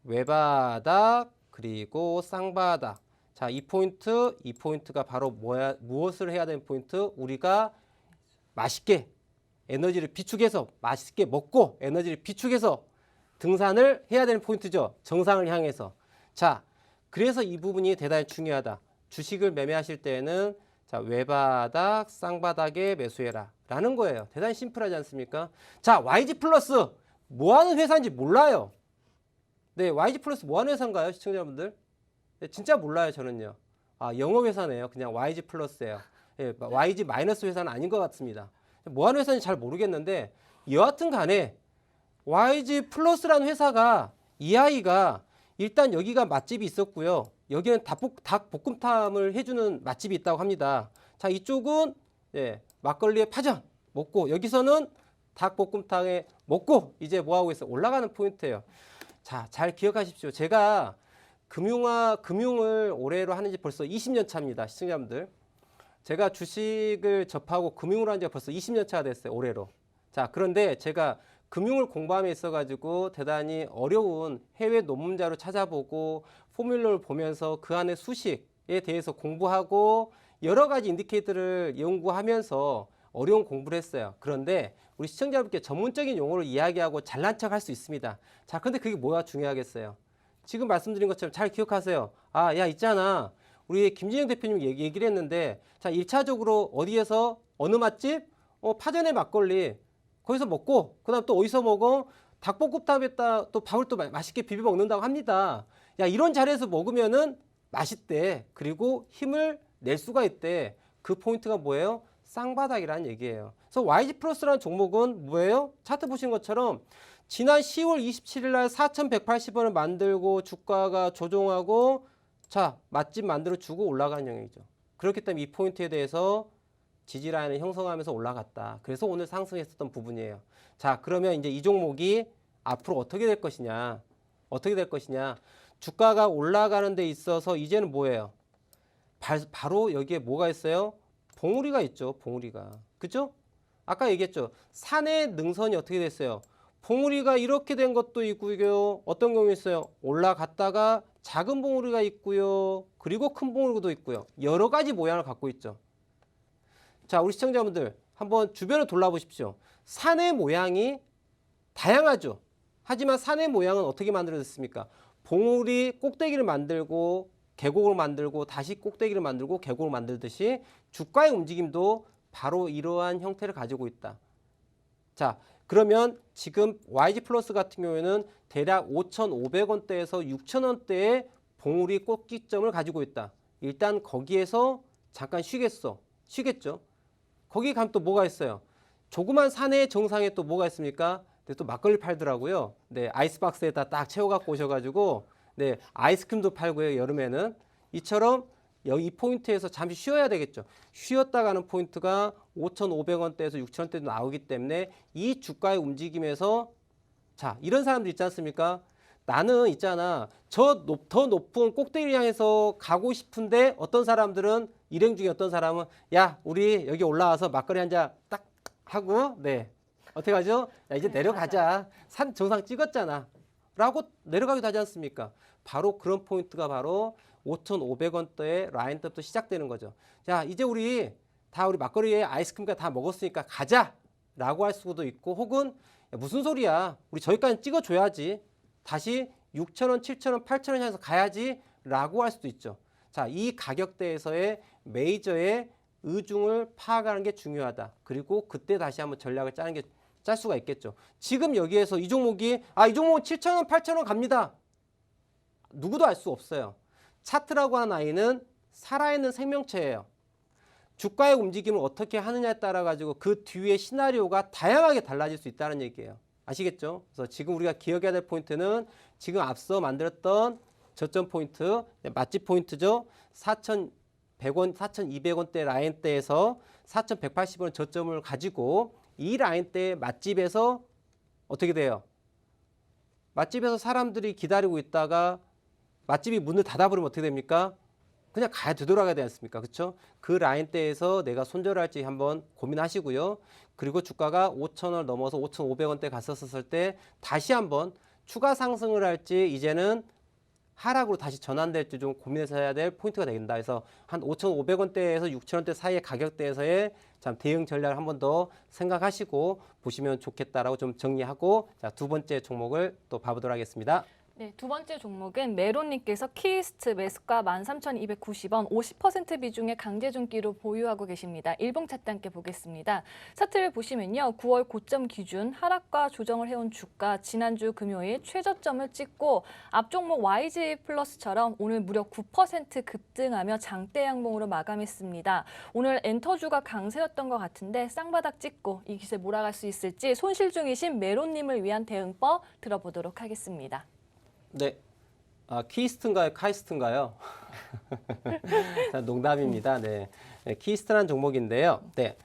외바닥 그리고 쌍바닥. 자, 이 포인트가 바로 무엇을 해야 되는 포인트? 우리가 맛있게 에너지를 비축해서 맛있게 먹고 에너지를 비축해서 등산을 해야 되는 포인트죠. 정상을 향해서. 자, 그래서 이 부분이 대단히 중요하다. 주식을 매매하실 때에는 자, 외바닥, 쌍바닥에 매수해라 라는 거예요. 대단히 심플하지 않습니까? 자, YG 플러스 뭐 하는 회사인지 몰라요. 네, YG 플러스 뭐 하는 회사인가요, 시청자분들? 네, 진짜 몰라요, 저는요. 영어회사네요. 그냥 YG 플러스예요. 예, YG 마이너스 회사는 아닌 것 같습니다. 뭐 하는 회사인지 잘 모르겠는데 여하튼 간에 YG 플러스라는 회사가 이 아이가 일단 여기가 맛집이 있었고요. 여기는 닭볶음탕을 해주는 맛집이 있다고 합니다. 자, 이쪽은 예, 막걸리에 파전 먹고 여기서는 닭볶음탕에 먹고 이제 뭐 하고 있어? 올라가는 포인트예요. 자, 잘 기억하십시오. 제가 금융을 올해로 하는 지 벌써 20년 차입니다. 시청자분들. 제가 주식을 접하고 금융을 한 지가 벌써 20년 차가 됐어요. 올해로. 자, 그런데 제가 금융을 공부함에 있어가지고 대단히 어려운 해외 논문 자료 찾아보고 포뮬러를 보면서 그 안에 수식에 대해서 공부하고 여러 가지 인디케이터를 연구하면서 어려운 공부를 했어요. 그런데 우리 시청자분께 전문적인 용어를 이야기하고 잘난 척 할 수 있습니다. 자, 근데 그게 뭐가 중요하겠어요? 지금 말씀드린 것처럼 잘 기억하세요. 야, 있잖아. 우리 김진영 대표님 얘기를 했는데 자, 1차적으로 어디에서 어느 맛집? 파전의 막걸리. 거기서 먹고 그다음 또 어디서 먹어? 닭볶음탕에다 또 밥을 또 맛있게 비벼 먹는다고 합니다. 야, 이런 자리에서 먹으면은 맛있대. 그리고 힘을 낼 수가 있대. 그 포인트가 뭐예요? 쌍바닥이라는 얘기예요. 그래서 YG 플러스라는 종목은 뭐예요? 차트 보신 것처럼 지난 10월 27일 날 4,180원을 만들고 주가가 조정하고 자, 맛집 만들어 주고 올라가는 영역이죠. 그렇기 때문에 이 포인트에 대해서 지지라인을 형성하면서 올라갔다. 그래서 오늘 상승했었던 부분이에요. 자, 그러면 이제 이 종목이 앞으로 어떻게 될 것이냐? 어떻게 될 것이냐? 주가가 올라가는 데 있어서 이제는 뭐예요? 바로 여기에 뭐가 있어요? 봉우리가 있죠. 봉우리가. 그죠? 아까 얘기했죠. 산의 능선이 어떻게 됐어요? 봉우리가 이렇게 된 것도 있고요. 어떤 경우 있어요? 올라갔다가 작은 봉우리가 있고요. 그리고 큰 봉우리도 있고요. 여러 가지 모양을 갖고 있죠. 자, 우리 시청자분들 한번 주변을 돌아보십시오. 산의 모양이 다양하죠. 하지만 산의 모양은 어떻게 만들어졌습니까? 봉우리 꼭대기를 만들고 계곡을 만들고 다시 꼭대기를 만들고 계곡을 만들듯이 주가의 움직임도 바로 이러한 형태를 가지고 있다. 자, 그러면 지금 YG 플러스 같은 경우에는 대략 5,500원대에서 6,000원대의 봉우리 꼭지점을 가지고 있다. 일단 거기에서 잠깐 쉬겠죠. 거기 가면 또 뭐가 있어요? 조그만 산의 정상에 또 뭐가 있습니까? 네, 또 막걸리 팔더라고요. 네, 아이스박스에다 딱 채워갖고 오셔가지고 네, 아이스크림도 팔고요. 여름에는 이처럼 여기 이 포인트에서 잠시 쉬어야 되겠죠. 쉬었다 가는 포인트가 5,500원대에서 6,000원대도 나오기 때문에 이 주가의 움직임에서 자, 이런 사람들 있지 않습니까? 나는 있잖아. 더 높은 꼭대기를 향해서 가고 싶은데 어떤 사람들은 일행 중에 어떤 사람은 야, 우리 여기 올라와서 막걸리 한 잔 딱 하고 네. 어떻게 하죠? 야, 이제 내려가자. 산 정상 찍었잖아. 라고 내려가기도 하지 않습니까? 바로 그런 포인트가 바로 5,500원대의 라인 때부터 시작되는 거죠. 자, 이제 우리 막걸리에 아이스크림까지 다 먹었으니까 가자! 라고 할 수도 있고 혹은 야, 무슨 소리야. 우리 저기까지 찍어줘야지. 다시 6,000원, 7,000원, 8,000원 향해서 가야지 라고 할 수도 있죠. 자, 이 가격대에서의 메이저의 의중을 파악하는 게 중요하다. 그리고 그때 다시 한번 전략을 짤 수가 있겠죠. 지금 여기에서 이 종목은 7,000원, 8,000원 갑니다. 누구도 알 수 없어요. 차트라고 하는 아이는 살아있는 생명체예요. 주가의 움직임을 어떻게 하느냐에 따라 가지고 그 뒤에 시나리오가 다양하게 달라질 수 있다는 얘기예요. 아시겠죠? 그래서 지금 우리가 기억해야 될 포인트는 지금 앞서 만들었던 저점 포인트, 맛집 포인트죠. 4,100원, 4,200원대 라인대에서 4,180원 저점을 가지고 이 라인대 맛집에서 어떻게 돼요? 맛집에서 사람들이 기다리고 있다가 맛집이 문을 닫아버리면 어떻게 됩니까? 그냥 되돌아가야 되지 않습니까? 그렇죠? 그 라인대에서 내가 손절할지 한번 고민하시고요. 그리고 주가가 5,000원 넘어서 5,500원대 갔었을 때 다시 한번 추가 상승을 할지 이제는 하락으로 다시 전환될지 좀 고민해서 해야 될 포인트가 되겠다. 그래서 한 5,500원대에서 6,000원대 사이의 가격대에서의 참 대응 전략을 한 번 더 생각하시고 보시면 좋겠다라고 좀 정리하고 자, 두 번째 종목을 또 봐보도록 하겠습니다. 네, 두 번째 종목은 메론님께서 키이스트 매수가 13,290원 50% 비중의 강제중기로 보유하고 계십니다. 일봉 차트 함께 보겠습니다. 차트를 보시면요. 9월 고점 기준 하락과 조정을 해온 주가 지난주 금요일 최저점을 찍고 앞 종목 YG 플러스처럼 오늘 무려 9% 급등하며 장대 양봉으로 마감했습니다. 오늘 엔터주가 강세였던 것 같은데 쌍바닥 찍고 이 기세 몰아갈 수 있을지 손실 중이신 메론님을 위한 대응법 들어보도록 하겠습니다. 네, 키이스트인가요, 카이스트인가요? 농담입니다. 네, 키이스트라는 종목인데요. 네,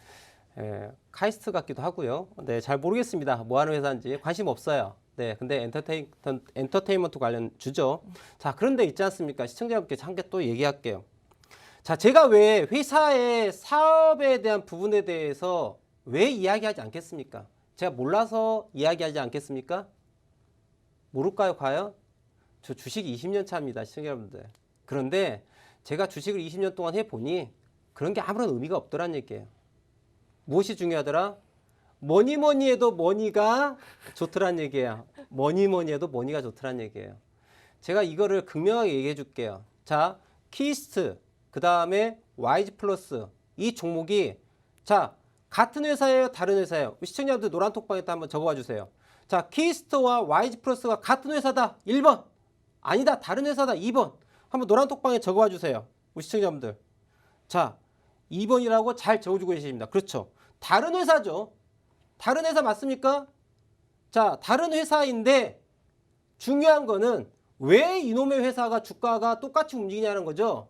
카이스트 같기도 하고요. 네, 잘 모르겠습니다. 뭐 하는 회사인지 관심 없어요. 네, 근데 엔터테인먼트 관련 주죠. 자, 그런데 있지 않습니까? 시청자분께 함께 또 얘기할게요. 자, 제가 왜 회사의 사업에 대한 부분에 대해서 왜 이야기하지 않겠습니까? 제가 몰라서 이야기하지 않겠습니까? 모를까요, 과연? 저 주식 20년 차입니다, 시청자 여러분들. 그런데 제가 주식을 20년 동안 해보니 그런 게 아무런 의미가 없더란 얘기예요. 무엇이 중요하더라? 뭐니 해도 머니가 좋더란 얘기예요. 뭐니 해도 머니가 좋더란 얘기예요. 제가 이거를 극명하게 얘기해 줄게요. 자, 키이스트, 그 다음에 YG 플러스 이 종목이 자 같은 회사예요, 다른 회사예요? 시청자분들 노란 톡방에다 한번 적어봐 주세요. 자, 키이스트와 YG 플러스가 같은 회사다. 1번. 아니다. 다른 회사다. 2번. 한번 노란 톡방에 적어봐 주세요. 우리 시청자분들. 자, 2번이라고 잘 적어주고 계십니다. 그렇죠. 다른 회사죠. 다른 회사 맞습니까? 자, 다른 회사인데 중요한 거는 왜 이놈의 회사가 주가가 똑같이 움직이냐는 거죠.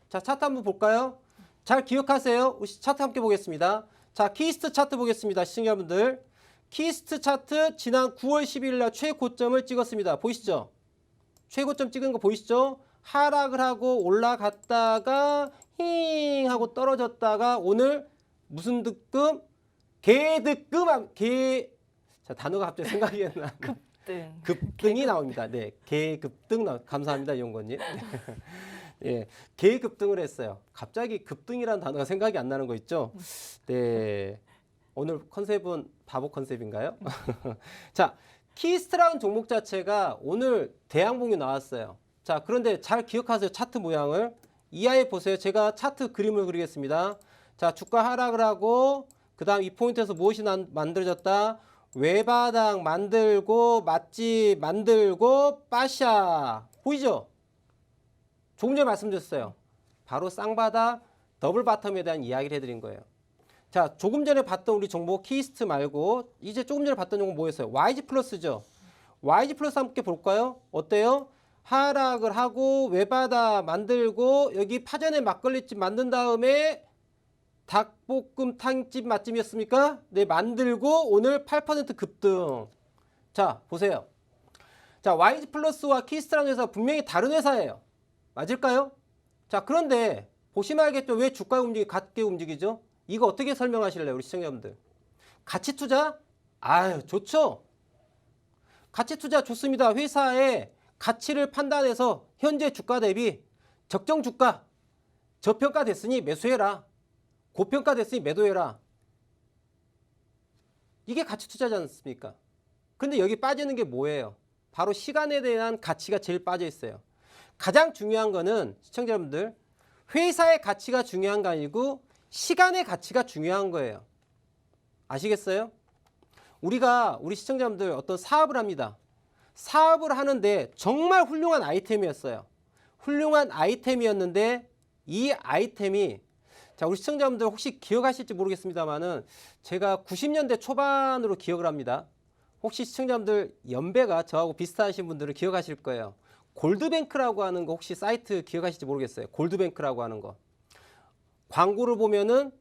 자, 차트 한번 볼까요? 잘 기억하세요. 우리 차트 함께 보겠습니다. 자, 키이스트 차트 보겠습니다. 시청자분들. 키이스트 차트 지난 9월 10일 날 최고점을 찍었습니다. 보이시죠? 최고점 찍은 거 보이시죠? 하락을 하고 올라갔다가 힝 하고 떨어졌다가 오늘 무슨 득금? 개득금. 자, 단어가 갑자기 생각이 안 나. 급등이 나옵니다. 네, 개급등 감사합니다, 이용건님. 예, 개급등을 했어요. 갑자기 급등이라는 단어가 생각이 안 나는 거 있죠? 네. 오늘 컨셉은 바보 컨셉인가요? 자, 키이스트라는 종목 자체가 오늘 대양봉이 나왔어요. 자, 그런데 잘 기억하세요. 차트 모양을. 이하에 보세요. 제가 차트 그림을 그리겠습니다. 자, 주가 하락을 하고 그 다음 이 포인트에서 무엇이 만들어졌다? 외바닥 만들고 맛집 만들고 빠샤. 보이죠? 조금 전에 말씀드렸어요. 바로 쌍바닥 더블 바텀에 대한 이야기를 해드린 거예요. 자, 조금 전에 봤던 우리 종목 키이스트 말고 이제 조금 전에 봤던 종목 뭐였어요? YG 플러스죠. YG 플러스 함께 볼까요? 어때요? 하락을 하고 외바닥 만들고 여기 파전에 막걸리집 만든 다음에 닭볶음 탕집 맛집이었습니까? 네, 만들고 오늘 8% 급등. 자, 보세요. 자, YG 플러스와 키이스트라는 회사 분명히 다른 회사예요. 맞을까요? 자, 그런데 보시면 알겠죠? 왜 주가 같게 움직이죠? 이거 어떻게 설명하실래요, 우리 시청자분들? 가치 투자? 아유, 좋죠. 가치 투자 좋습니다. 회사의 가치를 판단해서 현재 주가 대비 적정 주가, 저평가 됐으니 매수해라. 고평가 됐으니 매도해라. 이게 가치 투자지 않습니까? 근데 여기 빠지는 게 뭐예요? 바로 시간에 대한 가치가 제일 빠져 있어요. 가장 중요한 거는 시청자 여러분들, 회사의 가치가 중요한 거 아니고 시간의 가치가 중요한 거예요. 아시겠어요? 우리 시청자분들 어떤 사업을 합니다. 사업을 하는데 정말 훌륭한 아이템이었어요. 훌륭한 아이템이었는데 이 아이템이 자, 우리 시청자분들 혹시 기억하실지 모르겠습니다만은 제가 90년대 초반으로 기억을 합니다. 혹시 시청자분들 연배가 저하고 비슷하신 분들은 기억하실 거예요. 골드뱅크라고 하는 거 혹시 사이트 기억하실지 모르겠어요. 골드뱅크라고 하는 거. 광고를 보면은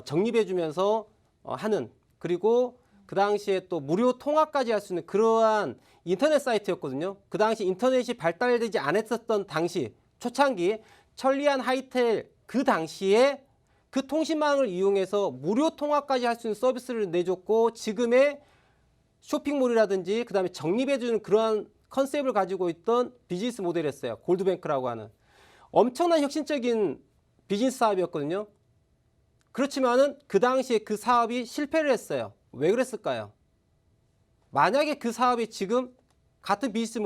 적립해 주면서 하는 그리고 그 당시에 또 무료 통화까지 할 수 있는 그러한 인터넷 사이트였거든요. 그 당시 인터넷이 발달되지 않았었던 당시 초창기 천리안 하이텔 그 당시에 그 통신망을 이용해서 무료 통화까지 할 수 있는 서비스를 내줬고 지금의 쇼핑몰이라든지 그 다음에 적립해주는 그러한 컨셉을 가지고 있던 비즈니스 모델이었어요. 골드뱅크라고 하는 엄청난 혁신적인 비즈니스 사업이었거든요. 그렇지만은 그 당시에 그 사업이 실패를 했어요. 왜 그랬을까요? 만약에 그 사업이 지금 같은 비즈니스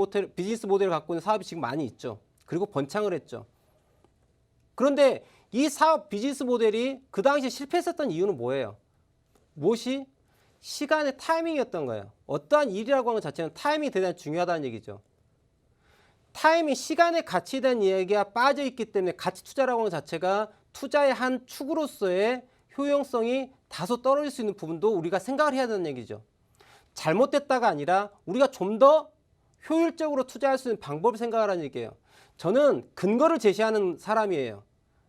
모델을 갖고 있는 사업이 지금 많이 있죠. 그리고 번창을 했죠. 그런데 이 사업 비즈니스 모델이 그 당시에 실패했었던 이유는 뭐예요? 무엇이? 시간의 타이밍이었던 거예요. 어떠한 일이라고 하는 것 자체는 타이밍이 대단히 중요하다는 얘기죠. 타이밍, 시간의 가치에 대한 이야기가 빠져있기 때문에 가치 투자라고 하는 것 자체가 투자의 한 축으로서의 효용성이 다소 떨어질 수 있는 부분도 우리가 생각을 해야 되는 얘기죠. 잘못됐다가 아니라 우리가 좀 더 효율적으로 투자할 수 있는 방법을 생각하라는 얘기예요. 저는 근거를 제시하는 사람이에요.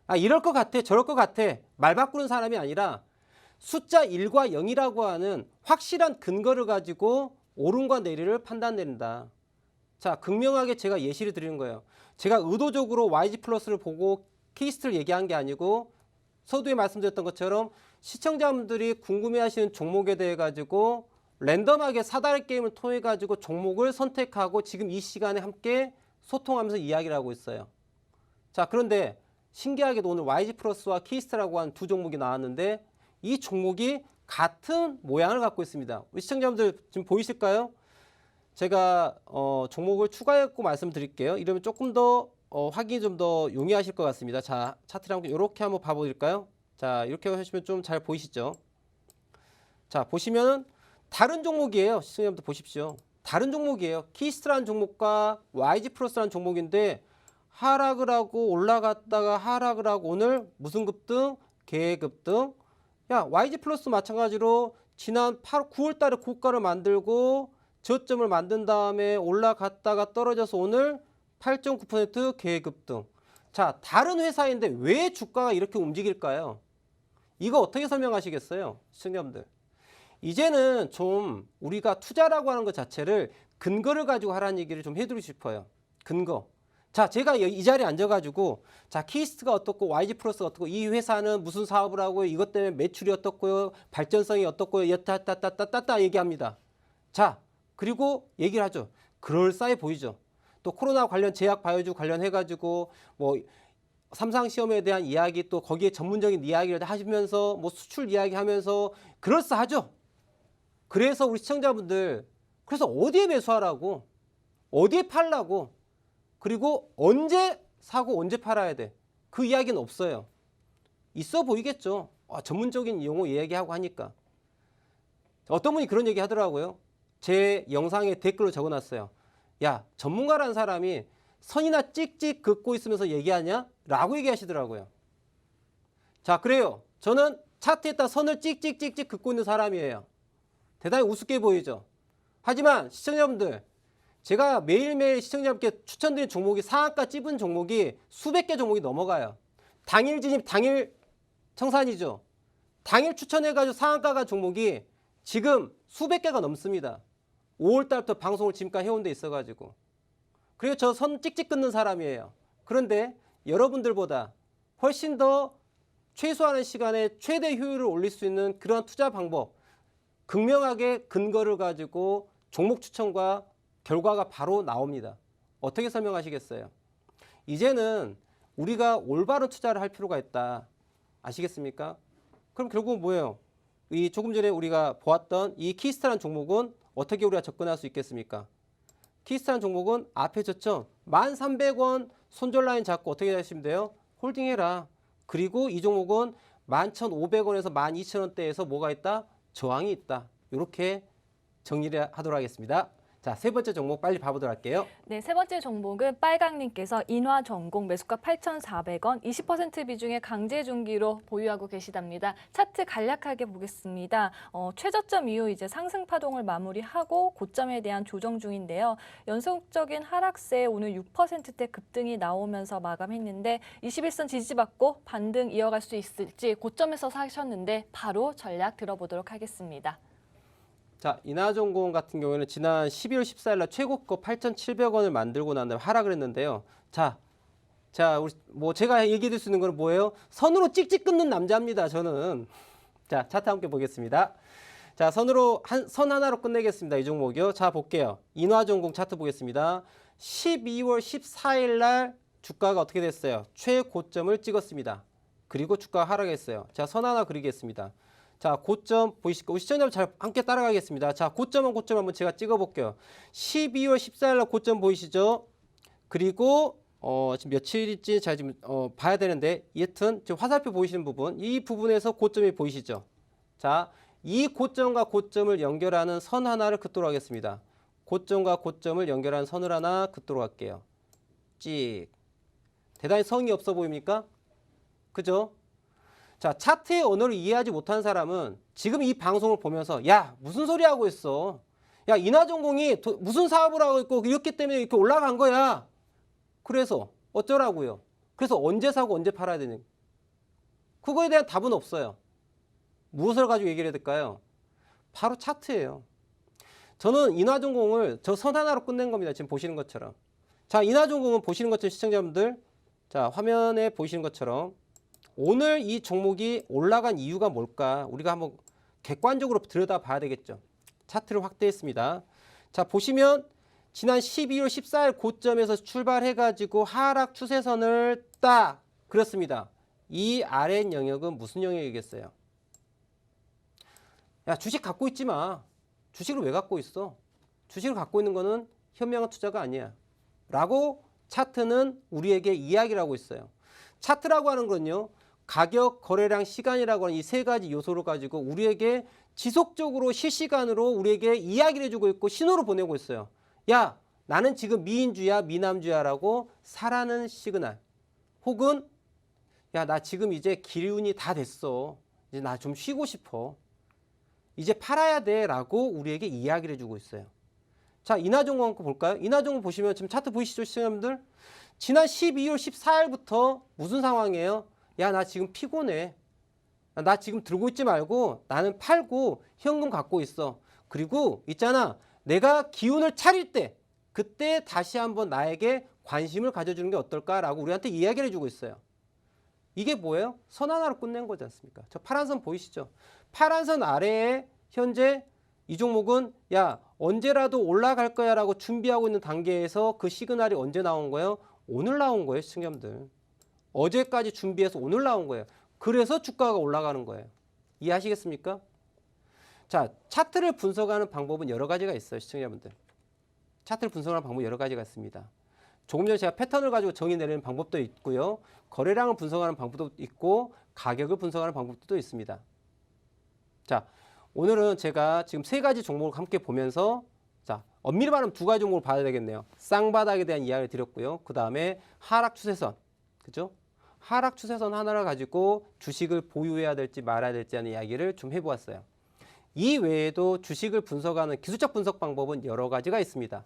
아, 이럴 것 같아, 저럴 것 같아 말 바꾸는 사람이 아니라 숫자 1과 0이라고 하는 확실한 근거를 가지고 옳음과 내리를 판단된다. 자, 극명하게 제가 예시를 드리는 거예요. 제가 의도적으로 YG 플러스를 보고 케이스를 얘기한 게 아니고 서두에 말씀드렸던 것처럼 시청자분들이 궁금해하시는 종목에 대해 가지고 랜덤하게 사다리 게임을 통해 가지고 종목을 선택하고 지금 이 시간에 함께 소통하면서 이야기를 하고 있어요. 자, 그런데 신기하게도 오늘 YG 플러스와 키스트라고 하는 두 종목이 나왔는데 이 종목이 같은 모양을 갖고 있습니다. 우리 시청자분들 지금 보이실까요? 제가 종목을 추가했고 말씀드릴게요. 이러면 조금 더 확인이 좀 더 용이하실 것 같습니다. 자, 차트를 한번 이렇게 한번 봐보실까요? 자, 이렇게 하시면 좀 잘 보이시죠? 자, 보시면 다른 종목이에요. 시청자분들 보십시오. 다른 종목이에요. 키스트라는 종목과 YG 플러스라는 종목인데 하락을 하고 올라갔다가 하락을 하고 오늘 무슨 급등? 계급등. 야, YG 플러스 마찬가지로 지난 9월 달에 고가를 만들고 저점을 만든 다음에 올라갔다가 떨어져서 오늘 8.9% 계급등. 자, 다른 회사인데 왜 주가가 이렇게 움직일까요? 이거 어떻게 설명하시겠어요? 시청자분들. 이제는 좀 우리가 투자라고 하는 것 자체를 근거를 가지고 하라는 얘기를 좀 해드리고 싶어요. 근거. 자, 제가 이 자리에 앉아가지고 자, 키스트가 어떻고 YG 플러스가 어떻고 이 회사는 무슨 사업을 하고요. 이것 때문에 매출이 어떻고요. 발전성이 어떻고요. 여따따따따따따 얘기합니다. 자, 그리고 얘기를 하죠. 그럴싸해 보이죠. 또 코로나 관련 제약 바이오주 관련해가지고 뭐 삼상 시험에 대한 이야기 또 거기에 전문적인 이야기를 하시면서 뭐 수출 이야기하면서 그럴싸하죠. 그래서 우리 시청자분들 그래서 어디에 매수하라고 어디에 팔라고 그리고 언제 사고 언제 팔아야 돼 그 이야기는 없어요. 있어 보이겠죠. 전문적인 용어 이야기하고 하니까. 어떤 분이 그런 얘기 하더라고요. 제 영상에 댓글로 적어놨어요. 야, 전문가라는 사람이 선이나 찍찍 긋고 있으면서 얘기하냐? 라고 얘기하시더라고요. 자, 그래요. 저는 차트에다 선을 찍찍찍찍 긋고 있는 사람이에요. 대단히 우습게 보이죠. 하지만 시청자분들, 제가 매일매일 시청자분께 추천드린 종목이 상한가 찝은 종목이 수백 개 종목이 넘어가요. 당일 진입, 당일 청산이죠. 당일 추천해가지고 상한가가 종목이 지금 수백 개가 넘습니다. 5월 달부터 방송을 지금까지 해온 데 있어가지고. 그리고 저 선 찍찍 끊는 사람이에요. 그런데 여러분들보다 훨씬 더 최소한의 시간에 최대 효율을 올릴 수 있는 그런 투자 방법, 극명하게 근거를 가지고 종목 추천과 결과가 바로 나옵니다. 어떻게 설명하시겠어요? 이제는 우리가 올바른 투자를 할 필요가 있다. 아시겠습니까? 그럼 결국은 뭐예요? 이 조금 전에 우리가 보았던 이 키스트라는 종목은 어떻게 우리가 접근할 수 있겠습니까? 키스트라는 종목은 앞에 졌죠? 1,300원 손절 라인 잡고 어떻게 하시면 돼요? 홀딩해라. 그리고 이 종목은 11,500원에서 12,000원대에서 뭐가 있다? 저항이 있다. 이렇게 정리를 하도록 하겠습니다. 자, 세 번째 종목 빨리 봐보도록 할게요. 네, 세 번째 종목은 빨강님께서 인화전공 매수가 8,400원, 20% 비중의 강제중기로 보유하고 계시답니다. 차트 간략하게 보겠습니다. 최저점 이후 이제 상승 파동을 마무리하고 고점에 대한 조정 중인데요. 연속적인 하락세에 오늘 6%대 급등이 나오면서 마감했는데 21선 지지받고 반등 이어갈 수 있을지 고점에서 사셨는데 바로 전략 들어보도록 하겠습니다. 자, 인하전공 같은 경우에는 지난 12월 14일 날 최고가 8,700원을 만들고 난 다음에 하락을 했는데요. 자, 우리 뭐 제가 얘기해 드릴 수 있는 건 뭐예요? 선으로 찍찍 끊는 남자입니다, 저는. 자, 차트 함께 보겠습니다. 자, 선으로 선 하나로 끝내겠습니다. 이 종목이요. 자, 볼게요. 인하전공 차트 보겠습니다. 12월 14일 날 주가가 어떻게 됐어요? 최고점을 찍었습니다. 그리고 주가가 하락했어요. 자, 선 하나 그리겠습니다. 자, 고점 보이실까요? 우리 시청자분 잘 함께 따라가겠습니다. 자, 고점 한번 제가 찍어볼게요. 12월 14일 날 고점 보이시죠? 그리고 지금 며칠일지 제가 지금 봐야 되는데 여튼 지금 화살표 보이시는 부분, 이 부분에서 고점이 보이시죠? 자, 이 고점과 고점을 연결하는 선 하나를 긋도록 하겠습니다. 고점과 고점을 연결하는 선을 하나 긋도록 할게요. 찍. 대단히 성의 없어 보입니까? 그죠? 자, 차트의 언어를 이해하지 못한 사람은 지금 이 방송을 보면서 야, 무슨 소리 하고 있어? 야, 인하전공이 무슨 사업을 하고 있고 이렇기 때문에 이렇게 올라간 거야. 그래서 어쩌라고요? 그래서 언제 사고 언제 팔아야 되는? 그거에 대한 답은 없어요. 무엇을 가지고 얘기를 해야 될까요? 바로 차트예요. 저는 인하전공을 저 선 하나로 끝낸 겁니다. 지금 보시는 것처럼. 자, 인하전공은 보시는 것처럼 시청자분들, 자, 화면에 보시는 것처럼 오늘 이 종목이 올라간 이유가 뭘까? 우리가 한번 객관적으로 들여다봐야 되겠죠. 차트를 확대했습니다. 자, 보시면 지난 12월 14일 고점에서 출발해가지고 하락 추세선을 딱 그렸습니다. 이 아래 영역은 무슨 영역이겠어요? 야, 주식 갖고 있지 마. 주식을 왜 갖고 있어? 주식을 갖고 있는 거는 현명한 투자가 아니야. 라고 차트는 우리에게 이야기를 하고 있어요. 차트라고 하는 건요, 가격, 거래량, 시간이라고 하는 이 세 가지 요소를 가지고 우리에게 지속적으로 실시간으로 우리에게 이야기를 해주고 있고 신호를 보내고 있어요. 야, 나는 지금 미인주야, 미남주야라고 사라는 시그널. 혹은 야, 나 지금 이제 기운이 다 됐어. 이제 나 좀 쉬고 싶어. 이제 팔아야 돼 라고 우리에게 이야기를 해주고 있어요. 자, 인하전공 한번 볼까요? 인하전공 보시면 지금 차트 보이시죠, 시청자분들? 지난 12월 14일부터 무슨 상황이에요? 야, 나 지금 피곤해. 나 지금 들고 있지 말고 나는 팔고 현금 갖고 있어. 그리고 있잖아, 내가 기운을 차릴 때 그때 다시 한번 나에게 관심을 가져주는 게 어떨까라고 우리한테 이야기를 해주고 있어요. 이게 뭐예요? 선 하나로 끝낸 거지 않습니까? 저 파란 선 보이시죠? 파란 선 아래에 현재 이 종목은 야, 언제라도 올라갈 거야 라고 준비하고 있는 단계에서 그 시그널이 언제 나온 거예요? 오늘 나온 거예요, 시청자분들. 어제까지 준비해서 오늘 나온 거예요. 그래서 주가가 올라가는 거예요. 이해하시겠습니까? 자, 차트를 분석하는 방법은 여러 가지가 있어요, 시청자분들. 차트를 분석하는 방법이 여러 가지가 있습니다. 조금 전에 제가 패턴을 가지고 정의 내리는 방법도 있고요. 거래량을 분석하는 방법도 있고 가격을 분석하는 방법도 또 있습니다. 자, 오늘은 제가 지금 세 가지 종목을 함께 보면서 자, 엄밀히 말하면 두 가지 종목을 봐야 되겠네요. 쌍바닥에 대한 이야기를 드렸고요. 그 다음에 하락 추세선, 그죠? 하락 추세선 하나를 가지고 주식을 보유해야 될지 말아야 될지 하는 이야기를 좀 해보았어요. 이 외에도 주식을 분석하는 기술적 분석 방법은 여러 가지가 있습니다.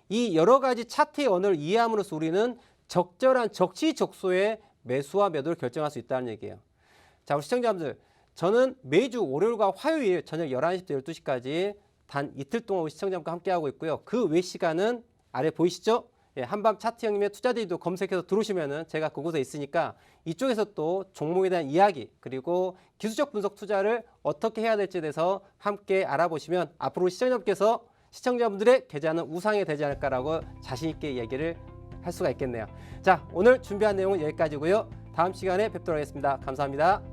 이 여러 가지 차트의 언어를 이해함으로써 우리는 적절한 적시적소의 매수와 매도를 결정할 수 있다는 얘기예요. 자, 우리 시청자분들, 저는 매주 월요일과 화요일 저녁 11시부터 12시까지 단 이틀 동안 우리 시청자분과 함께하고 있고요. 그 외 시간은 아래 보이시죠? 예, 한밤 차트 형님의 투자데이도 검색해서 들어오시면은 제가 그곳에 있으니까 이쪽에서 또 종목에 대한 이야기 그리고 기술적 분석 투자를 어떻게 해야 될지에 대해서 함께 알아보시면 앞으로 시청자분께서 시청자분들의 계좌는 우상이 되지 않을까라고 자신 있게 얘기를 할 수가 있겠네요. 자, 오늘 준비한 내용은 여기까지고요. 다음 시간에 뵙도록 하겠습니다. 감사합니다.